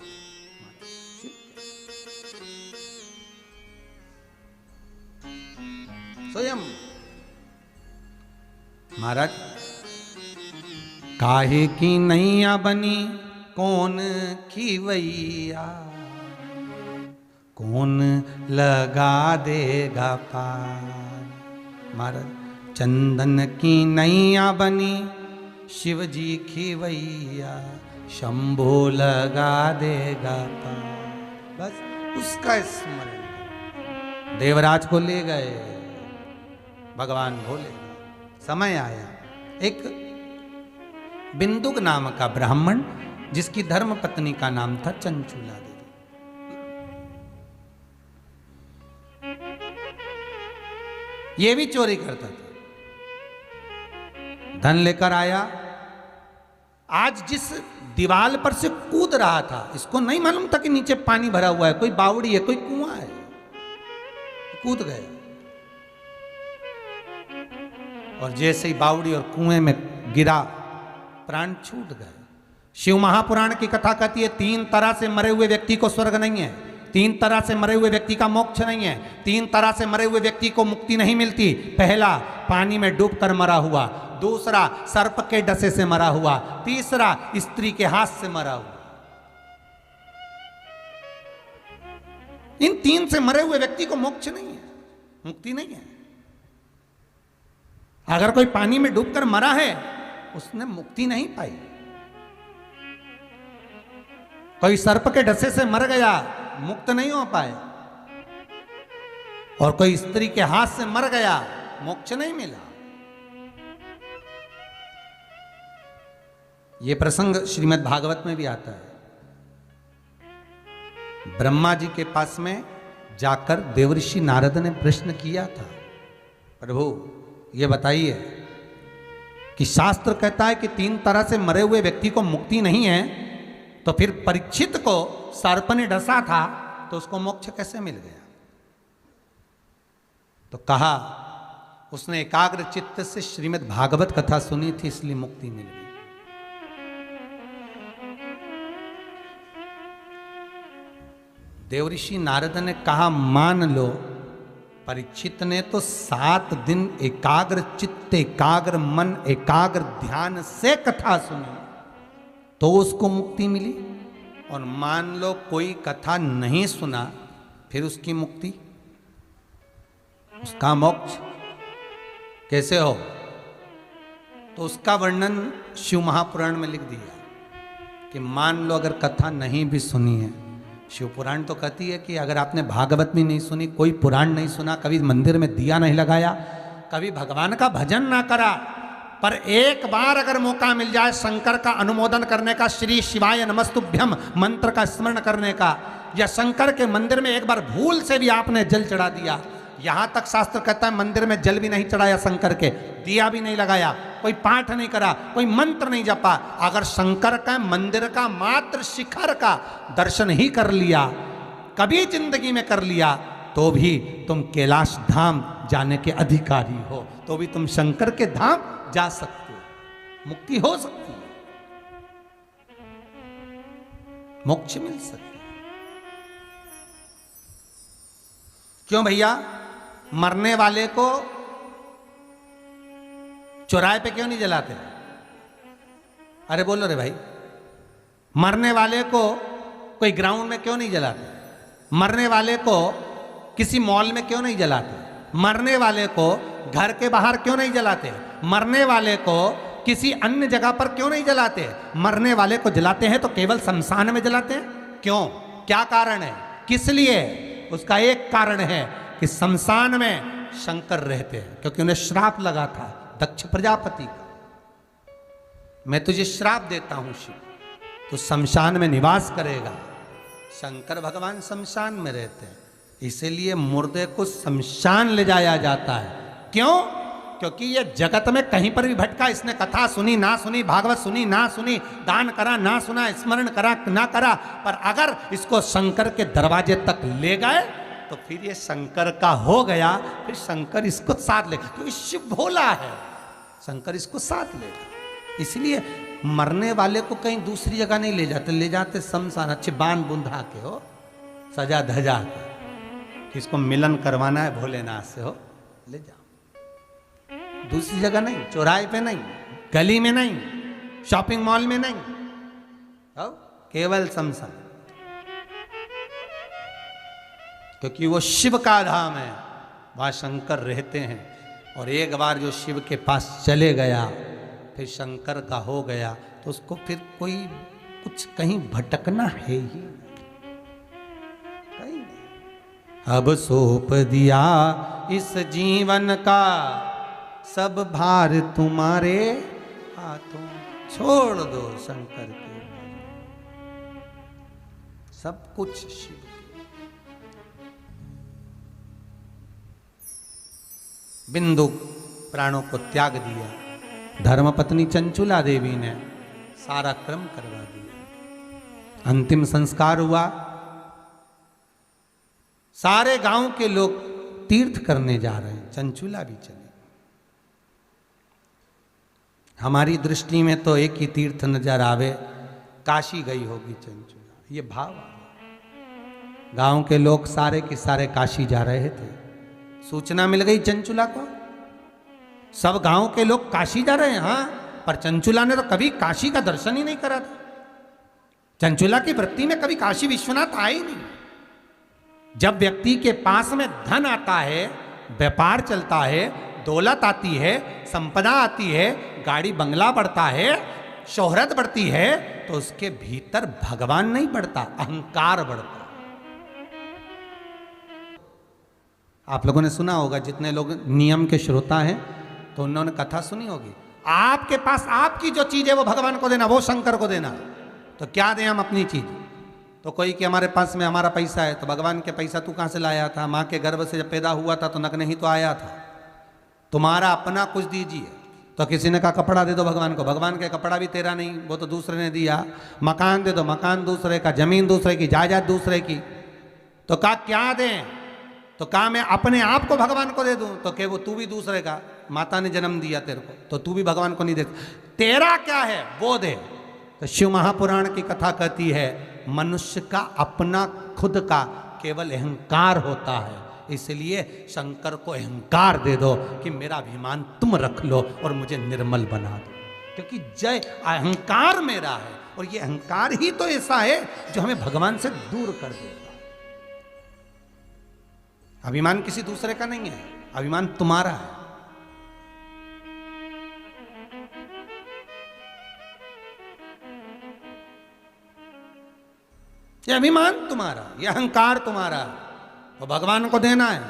स्वयं महाराज, काहे की नैया बनी कौन खीवैया, कौन लगा देगा पार। महाराज, चंदन की नैया बनी शिव जी खीवैया, शंभो लगा देगा पार। बस उसका स्मरण। देवराज को ले गए भगवान भोले। समय आया, एक बिंदुक नाम का ब्राह्मण, जिसकी धर्म पत्नी का नाम था चंचूला देवी, ये भी चोरी करता था। धन लेकर आया, आज जिस दीवार पर से कूद रहा था, इसको नहीं मालूम था कि नीचे पानी भरा हुआ है, कोई बावड़ी है, कोई कुआं है, कूद गया। और जैसे ही बावड़ी और कुएं में गिरा, प्राण छूट गए। शिव महापुराण की कथा कहती है, 3 तरह से मरे हुए व्यक्ति को स्वर्ग नहीं है, 3 तरह से मरे हुए व्यक्ति का मोक्ष नहीं है, 3 तरह से मरे हुए व्यक्ति को मुक्ति नहीं मिलती। पहला, पानी में डूबकर मरा हुआ, दूसरा सर्प के डसे से मरा हुआ, तीसरा स्त्री के हाथ से मरा हुआ। इन 3 से मरे हुए व्यक्ति को मोक्ष नहीं है, मुक्ति नहीं है। अगर कोई पानी में डूबकर मरा है, उसने मुक्ति नहीं पाई। कोई सर्प के डसे से मर गया, मुक्त नहीं हो पाए। और कोई स्त्री के हाथ से मर गया, मोक्ष नहीं मिला। यह प्रसंग श्रीमद् भागवत में भी आता है। ब्रह्मा जी के पास में जाकर देवर्षि नारद ने प्रश्न किया था, प्रभु ये बताइए कि शास्त्र कहता है कि 3 तरह से मरे हुए व्यक्ति को मुक्ति नहीं है, तो फिर परीक्षित को सर्प ने डसा था तो उसको मोक्ष कैसे मिल गया? तो कहा, उसने एकाग्र चित्त से श्रीमद् भागवत कथा सुनी थी, इसलिए मुक्ति मिल गई। देवर्षि नारद ने कहा, मान लो परीक्षित ने तो 7 दिन एकाग्र चित्त, एकाग्र मन, एकाग्र ध्यान से कथा सुनी तो उसको मुक्ति मिली, और मान लो कोई कथा नहीं सुना, फिर उसकी मुक्ति, उसका मोक्ष कैसे हो? तो उसका वर्णन शिव महापुराण में लिख दिया कि मान लो अगर कथा नहीं भी सुनी है, शिव पुराण तो कहती है कि अगर आपने भागवत भी नहीं सुनी, कोई पुराण नहीं सुना, कभी मंदिर में दिया नहीं लगाया, कभी भगवान का भजन ना करा, पर एक बार अगर मौका मिल जाए शंकर का अनुमोदन करने का, श्री शिवाय नमस्तुभ्यम मंत्र का स्मरण करने का, या शंकर के मंदिर में एक बार भूल से भी आपने जल चढ़ा दिया, यहां तक शास्त्र कहता है मंदिर में जल भी नहीं चढ़ाया शंकर के, दिया भी नहीं लगाया, कोई पाठ नहीं करा, कोई मंत्र नहीं जपा, अगर शंकर का मंदिर का मात्र शिखर का दर्शन ही कर लिया, कभी जिंदगी में कर लिया, तो भी तुम कैलाश धाम जाने के अधिकारी हो, तो भी तुम शंकर के धाम जा सकते हो, मुक्ति हो सकती है, मोक्ष मिल सकता है। क्यों भैया? मरने वाले को चौराहे पे क्यों नहीं जलाते? अरे बोलो रे भाई, मरने वाले को कोई ग्राउंड में क्यों नहीं जलाते? मरने वाले को किसी मॉल में क्यों नहीं जलाते? मरने वाले को घर के बाहर क्यों नहीं जलाते? मरने वाले को किसी अन्य जगह पर क्यों नहीं जलाते? मरने वाले को जलाते हैं तो केवल शमशान में जलाते हैं। क्यों? क्या कारण है? किस लिए? उसका एक कारण है कि शमशान में शंकर रहते हैं, क्योंकि उन्हें श्राप लगा था दक्ष प्रजापति का, मैं तुझे श्राप देता हूं शिव, तो शमशान में निवास करेगा। शंकर भगवान शमशान में रहते हैं, इसीलिए मुर्दे को शमशान ले जाया जाता है। क्यों? क्योंकि ये जगत में कहीं पर भी भटका, इसने कथा सुनी ना सुनी, भागवत सुनी ना सुनी, दान करा ना सुना, स्मरण करा ना करा, पर अगर इसको शंकर के दरवाजे तक ले गए तो फिर ये शंकर का हो गया, फिर शंकर इसको साथ लेगा, क्योंकि शिव भोला है, शंकर इसको साथ लेगा। इसलिए मरने वाले को कहीं दूसरी जगह नहीं ले जाते, ले जाते शमशान, अच्छे बांध बुंधा के हो, सजा धजा के, किसको मिलन करवाना है भोलेनाथ से हो, ले जाओ, दूसरी जगह नहीं, चौराहे पे नहीं, गली में नहीं, शॉपिंग मॉल में नहीं, केवल शमशान, क्योंकि वो शिव का धाम है, वहाँ शंकर रहते हैं। और एक बार जो शिव के पास चले गया, फिर शंकर का हो गया, तो उसको फिर कोई कुछ कहीं भटकना है ही कहीं नहीं। अब सौंप दिया इस जीवन का सब भार तुम्हारे हाथों, छोड़ दो शंकर के, सब कुछ शिव। बिंदु प्राणों को त्याग दिया। धर्मपत्नी चंचुला देवी ने सारा क्रम करवा दिया। अंतिम संस्कार हुआ। सारे गांव के लोग तीर्थ करने जा रहे हैं, चंचुला भी चले। हमारी दृष्टि में तो एक ही तीर्थ नजर आवे, काशी गई होगी चंचुला, ये भाव। गांव के लोग सारे के सारे काशी जा रहे थे। सूचना मिल गई चंचुला को, सब गांव के लोग काशी जा रहे हैं। हाँ, पर चंचुला ने तो कभी काशी का दर्शन ही नहीं करा था। चंचुला की वृत्ति में कभी काशी विश्वनाथ आए ही नहीं। जब व्यक्ति के पास में धन आता है, व्यापार चलता है, दौलत आती है, संपदा आती है, गाड़ी बंगला बढ़ता है, शोहरत बढ़ती है, तो उसके भीतर भगवान नहीं बढ़ता, अहंकार बढ़ता। आप लोगों ने सुना होगा, जितने लोग नियम के श्रोता हैं तो उन्होंने कथा सुनी होगी। आपके पास आपकी जो चीज है वो भगवान को देना, वो शंकर को देना। तो क्या दें हम अपनी चीज? तो कोई कि हमारे पास में हमारा पैसा है, तो भगवान के पैसा तू कहां से लाया था? मां के गर्भ से जब पैदा हुआ था तो नग्न ही तो आया था। तुम्हारा अपना कुछ दीजिए। तो किसी ने कहा कपड़ा दे दो भगवान को, भगवान के कपड़ा भी तेरा नहीं, वो तो दूसरे ने दिया। मकान दे दो, मकान दूसरे का, जमीन दूसरे की, जायदाद दूसरे की। तो कहा क्या दें? तो कहा मैं अपने आप को भगवान को दे दूं। तो क्या वो तू भी दूसरे का, माता ने जन्म दिया तेरे को, तो तू भी भगवान को नहीं दे, तेरा क्या है वो दे। तो शिव महापुराण की कथा कहती है मनुष्य का अपना खुद का केवल अहंकार होता है, इसलिए शंकर को अहंकार दे दो कि मेरा अभिमान तुम रख लो और मुझे निर्मल बना दो, क्योंकि जय अहंकार मेरा है। और ये अहंकार ही तो ऐसा है जो हमें भगवान से दूर कर देगा। अभिमान किसी दूसरे का नहीं है, अभिमान तुम्हारा है। ये अभिमान तुम्हारा, ये अहंकार तुम्हारा है, वो भगवान को देना है।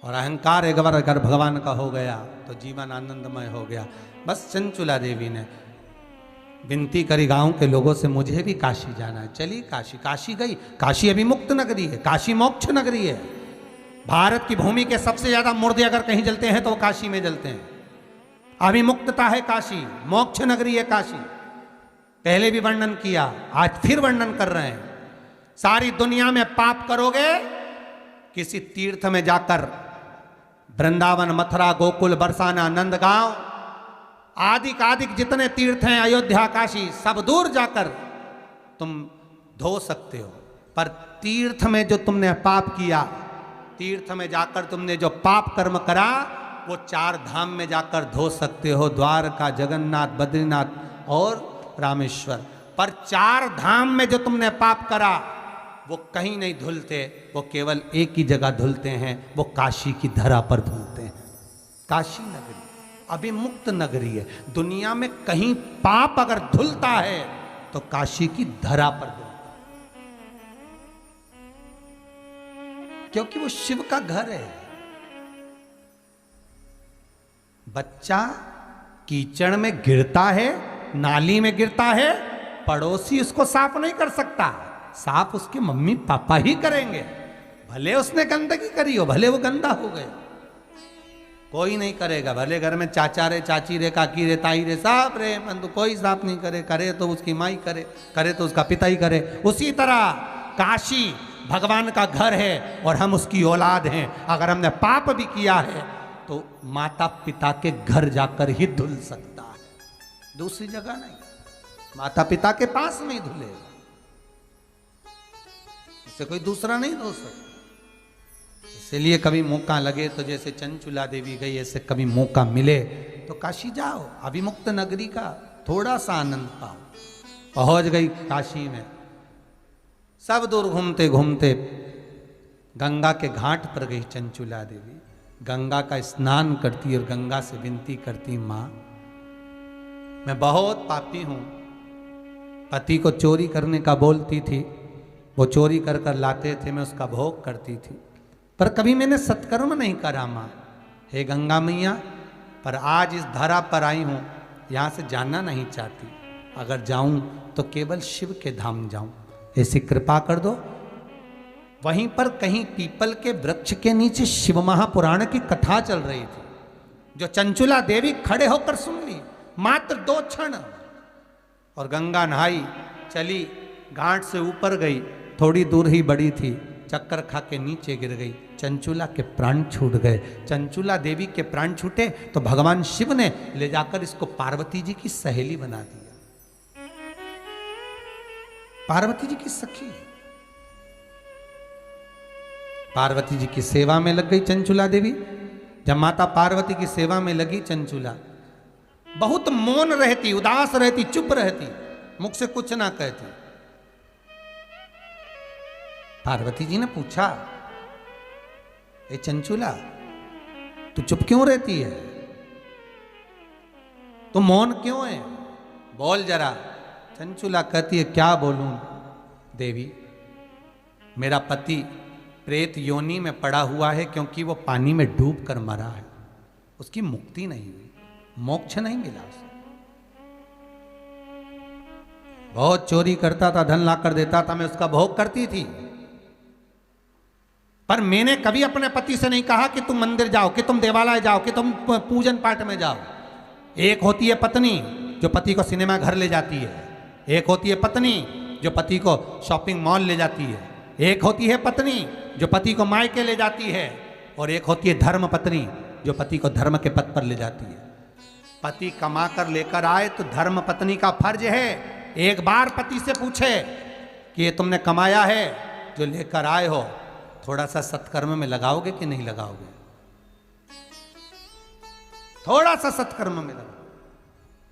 और अहंकार एक बार अगर भगवान का हो गया तो जीवन आनंदमय हो गया। बस चंचुला देवी ने विनती करी गांव के लोगों से, मुझे भी काशी जाना है। चली काशी, काशी गई। काशी अभी मुक्त नगरी है, काशी मोक्ष नगरी है। भारत की भूमि के सबसे ज्यादा मुर्दे अगर कहीं जलते हैं तो वो काशी में जलते हैं। अभी मुक्तता है काशी, मोक्ष नगरी है काशी। पहले भी वर्णन किया, आज फिर वर्णन कर रहे हैं। सारी दुनिया में पाप करोगे, किसी तीर्थ में जाकर, वृंदावन, मथुरा, गोकुल, बरसाना, नंदगांव आदि जितने तीर्थ हैं, अयोध्या, काशी, सब दूर जाकर तुम धो सकते हो। पर तीर्थ में जो तुमने पाप किया, तीर्थ में जाकर तुमने जो पाप कर्म करा, वो 4 धाम में जाकर धो सकते हो, द्वारका, जगन्नाथ, बद्रीनाथ और रामेश्वर। पर 4 धाम में जो तुमने पाप करा वो कहीं नहीं धुलते, वो केवल एक ही जगह धुलते हैं, वो काशी की धरा पर धुलते हैं। काशी नगरी अभी मुक्त नगरी है। दुनिया में कहीं पाप अगर धुलता है तो काशी की धरा पर धुलता है, क्योंकि वो शिव का घर है। बच्चा कीचड़ में गिरता है, नाली में गिरता है, पड़ोसी उसको साफ नहीं कर सकता, साफ उसके मम्मी पापा ही करेंगे। भले उसने गंदगी करी हो, भले वो गंदा हो गया, कोई नहीं करेगा। भले घर में चाचा रे, चाची रे, काकी रे, ताई रे, सब रे, परंतु कोई साफ नहीं करे। करे तो उसकी माई करे, करे तो उसका पिता ही करे। उसी तरह काशी भगवान का घर है और हम उसकी औलाद हैं। अगर हमने पाप भी किया है तो माता पिता के घर जाकर ही धुल सकता है, दूसरी जगह नहीं। माता पिता के पास में ही धुलेगा, इससे कोई दूसरा नहीं धो सकता। इसलिए कभी मौका लगे तो जैसे चंचुला देवी गई, ऐसे कभी मौका मिले तो काशी जाओ। अभिमुक्त नगरी का थोड़ा सा आनंद पाओ। पहुंच गई काशी में, सब दूर घूमते घूमते गंगा के घाट पर गई चंचुला देवी। गंगा का स्नान करती और गंगा से विनती करती, माँ मैं बहुत पापी हूँ। पति को चोरी करने का बोलती थी, वो चोरी कर कर लाते थे, मैं उसका भोग करती थी, पर कभी मैंने सत्कर्म नहीं करा। माँ हे गंगा मैया, पर आज इस धरा पर आई हूँ, यहाँ से जाना नहीं चाहती। अगर जाऊँ तो केवल शिव के धाम जाऊँ, ऐसी कृपा कर दो। वहीं पर कहीं पीपल के वृक्ष के नीचे शिव महापुराण की कथा चल रही थी, जो चंचुला देवी खड़े होकर सुन ली मात्र 2 क्षण। और गंगा नहाई, चली, घाट से ऊपर गई, थोड़ी दूर ही बड़ी थी, चक्कर खा के नीचे गिर गई, चंचुला के प्राण छूट गए। चंचुला देवी के प्राण छूटे तो भगवान शिव ने ले जाकर इसको पार्वती जी की सहेली बना दिया, पार्वती जी की सखी। पार्वती जी की सेवा में लग गई चंचुला देवी। जब माता पार्वती की सेवा में लगी चंचुला, बहुत मौन रहती, उदास रहती, चुप रहती, मुख से कुछ ना कहती। पार्वती जी ने पूछा, ए चंचुला, तू चुप क्यों रहती है? तू मौन क्यों है? बोल जरा। चंचुला कहती है, क्या बोलूं देवी, मेरा पति प्रेत योनि में पड़ा हुआ है, क्योंकि वो पानी में डूब कर मरा है, उसकी मुक्ति नहीं हुई, मोक्ष नहीं मिला उसे। बहुत चोरी करता था, धन ला कर देता था, मैं उसका भोग करती थी, पर मैंने कभी अपने पति से नहीं कहा कि तुम मंदिर जाओ, कि तुम देवालय जाओ, कि तुम पूजन पाठ में जाओ। एक होती है पत्नी जो पति को सिनेमा घर ले जाती है, एक होती है पत्नी जो पति को शॉपिंग मॉल ले जाती है, एक होती है पत्नी जो पति को मायके ले जाती है, और एक होती है धर्म पत्नी जो पति को धर्म के पथ पर ले जाती है। पति कमा कर लेकर आए तो धर्म पत्नी का फर्ज है एक बार पति से पूछे कि ये तुमने कमाया है जो लेकर आए हो, थोड़ा सा सत्कर्म में लगाओगे कि नहीं लगाओगे? थोड़ा सा सत्कर्म में लगाओ।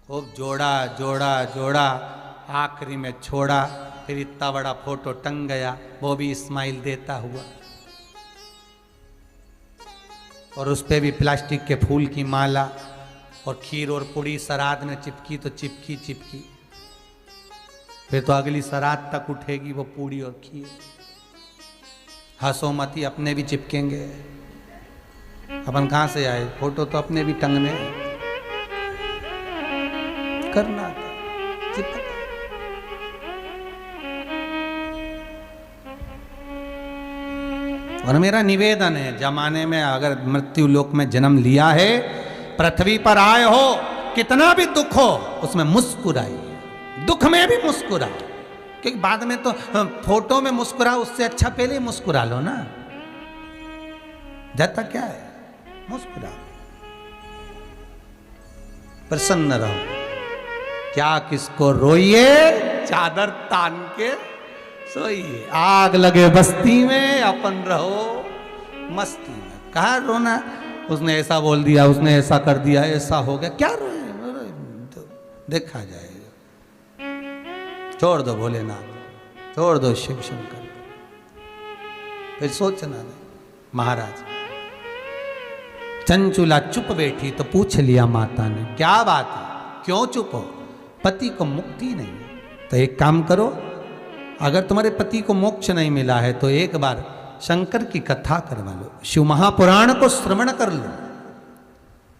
खूब जोड़ा जोड़ा जोड़ा, आखिरी में छोड़ा, फिर इतना बड़ा फोटो टंग गया, वो भी स्माइल देता हुआ, और उस पे भी प्लास्टिक के फूल की माला, और खीर और पुड़ी सराद में चिपकी तो चिपकी चिपकी, फिर तो अगली सराद तक उठेगी वो पूड़ी और खीर। हंसो मती, अपने भी चिपकेंगे, अपन कहां से आए, फोटो तो अपने भी टंगने, करना था चिपक। और मेरा निवेदन है, जमाने में अगर मृत्यु लोक में जन्म लिया है, पृथ्वी पर आए हो, कितना भी दुख हो उसमें मुस्कुराइए, दुख में भी मुस्कुराओ, क्योंकि बाद में तो फोटो में मुस्कुराओ, उससे अच्छा पहले ही मुस्कुरा लो ना। जाता क्या है, मुस्कुराओ, प्रसन्न रहो। क्या किसको रोइए, चादर तान के सोइए, आग लगे बस्ती में, अपन रहो मस्ती में। कहा रोना, उसने ऐसा बोल दिया, उसने ऐसा कर दिया, ऐसा हो गया, क्या रोए, देखा जाएगा। छोड़ दो भोलेनाथ, छोड़ दो शिव शंकर, फिर सोचना नहीं। महाराज चंचुला चुप बैठी तो पूछ लिया माता ने, क्या बात है, क्यों चुप हो? पति को मुक्ति नहीं है, तो एक काम करो, अगर तुम्हारे पति को मोक्ष नहीं मिला है तो एक बार शंकर की कथा करवा लो, शिव महापुराण को श्रवण कर लो।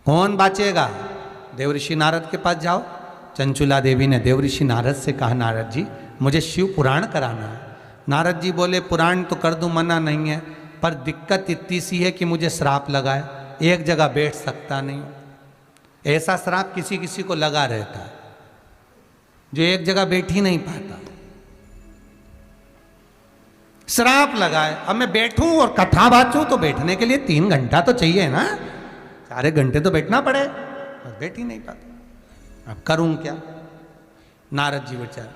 कौन बाचेगा? देवऋषि नारद के पास जाओ। चंचुला देवी ने देवऋषि नारद से कहा, नारद जी मुझे शिव पुराण कराना है। नारद जी बोले, पुराण तो कर दूं, मना नहीं है, पर दिक्कत इतनी सी है कि मुझे श्राप लगा है, एक जगह बैठ सकता नहीं। ऐसा श्राप किसी किसी को लगा रहता है जो एक जगह बैठ ही नहीं पाता, श्राप लगा है। अब मैं बैठूं और कथा बाचूं तो बैठने के लिए 3 घंटा तो चाहिए ना, 4 घंटे तो बैठना पड़े, बैठ ही नहीं पाता। अब करूं क्या? नारद जी विचार,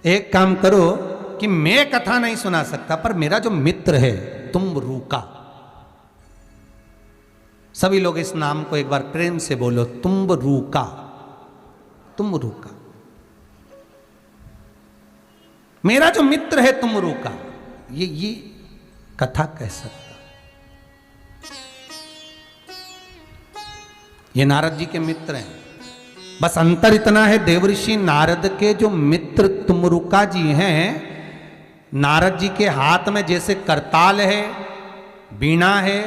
एक काम करो कि मैं कथा नहीं सुना सकता, पर मेरा जो मित्र है तुम्बरूका, सभी लोग इस नाम को एक बार प्रेम से बोलो, तुम्बरूका, तुम्बरूका, मेरा जो मित्र है तुम्बरूका, ये कथा कह सकता। ये नारद जी के मित्र हैं। बस अंतर इतना है, देवऋषि नारद के जो मित्र तुम्बरूका जी हैं, नारद जी के हाथ में जैसे करताल है, वीणा है,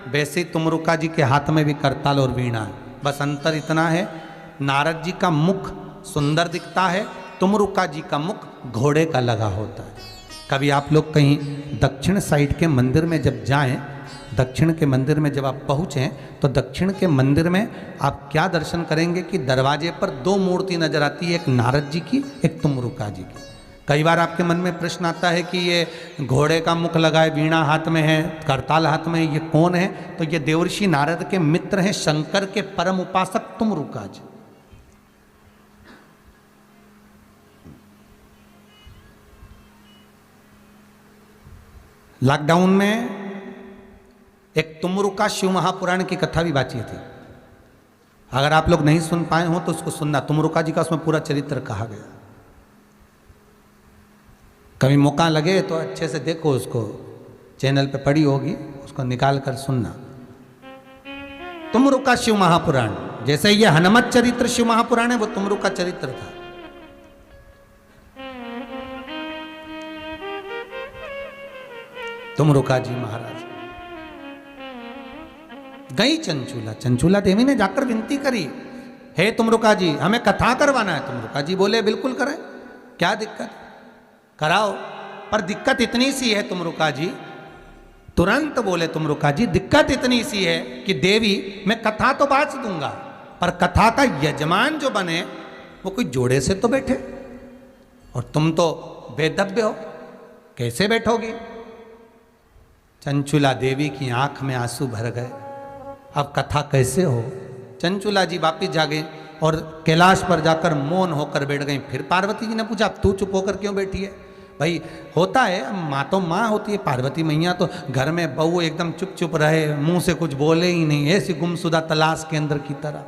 वैसे तुम्बरूका जी के हाथ में भी करताल और वीणा है। बस अंतर इतना है, नारद जी का मुख सुंदर दिखता है, तुम्बरूका जी का मुख घोड़े का लगा होता है। कभी आप लोग कहीं दक्षिण साइड के मंदिर में जब जाएं, दक्षिण के मंदिर में जब आप पहुँचें तो दक्षिण के मंदिर में आप क्या दर्शन करेंगे कि दरवाजे पर दो मूर्ति नजर आती है, एक नारद जी की, एक तुमरुका जी की। कई बार आपके मन में प्रश्न आता है कि ये घोड़े का मुख लगाए, वीणा हाथ में है, करताल हाथ में है, ये कौन है? तो ये देवर्षि नारद के मित्र हैं, शंकर के परम उपासक तुमरुका जी। लॉकडाउन में एक तुमरुका शिव महापुराण की कथा भी बाची थी। अगर आप लोग नहीं सुन पाए हो तो उसको सुनना। तुमरुका जी का उसमें पूरा चरित्र कहा गया। कभी मौका लगे तो अच्छे से देखो, उसको चैनल पे पड़ी होगी, उसको निकाल कर सुनना। तुमरुका शिव महापुराण, जैसे ये हनुमत चरित्र शिव महापुराण है, वो तुमरुका चरित्र था। तुमरुका जी महाराज गई चंचूला, चंचूला देवी ने जाकर विनती करी, हे तुमरुका जी हमें कथा करवाना है। तुमरुका जी बोले बिल्कुल करें, क्या दिक्कत, कराओ। पर दिक्कत इतनी सी है तुमरुका जी, तुरंत बोले तुमरुका जी, दिक्कत इतनी सी है कि देवी मैं कथा तो बांट दूंगा, पर कथा का यजमान जो बने वो कोई जोड़े से तो बैठे, और तुम तो बेदव्य हो, कैसे बैठोगी? चंचूला देवी की आंख में आंसू भर गए। अब कथा कैसे हो? चंचूला जी वापिस जागे और कैलाश पर जाकर मौन होकर बैठ गई। फिर पार्वती जी ने पूछा, तू चुप होकर क्यों बैठी है? भाई होता है, माँ तो माँ होती है, पार्वती मैया तो घर में बहू एकदम चुप चुप रहे, मुंह से कुछ बोले ही नहीं, ऐसी गुमशुदा तलाश के अंदर की तरह।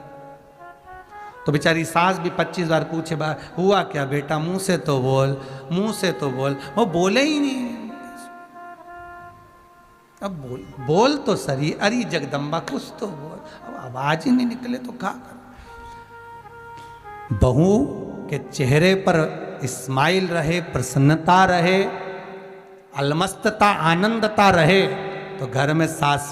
तो बेचारी सास भी 25 बार पूछे, हुआ क्या बेटा, मुंह से तो बोल, मुंह से तो बोल। वो बोले ही नहीं। अब बोल तो सही, अरे जगदम्बा कुछ तो बोल। अब आवाज ही नहीं निकले तो क्या कर? बहू के चेहरे पर स्माइल रहे, प्रसन्नता रहे, अलमस्तता, आनंदता रहे, तो घर में सास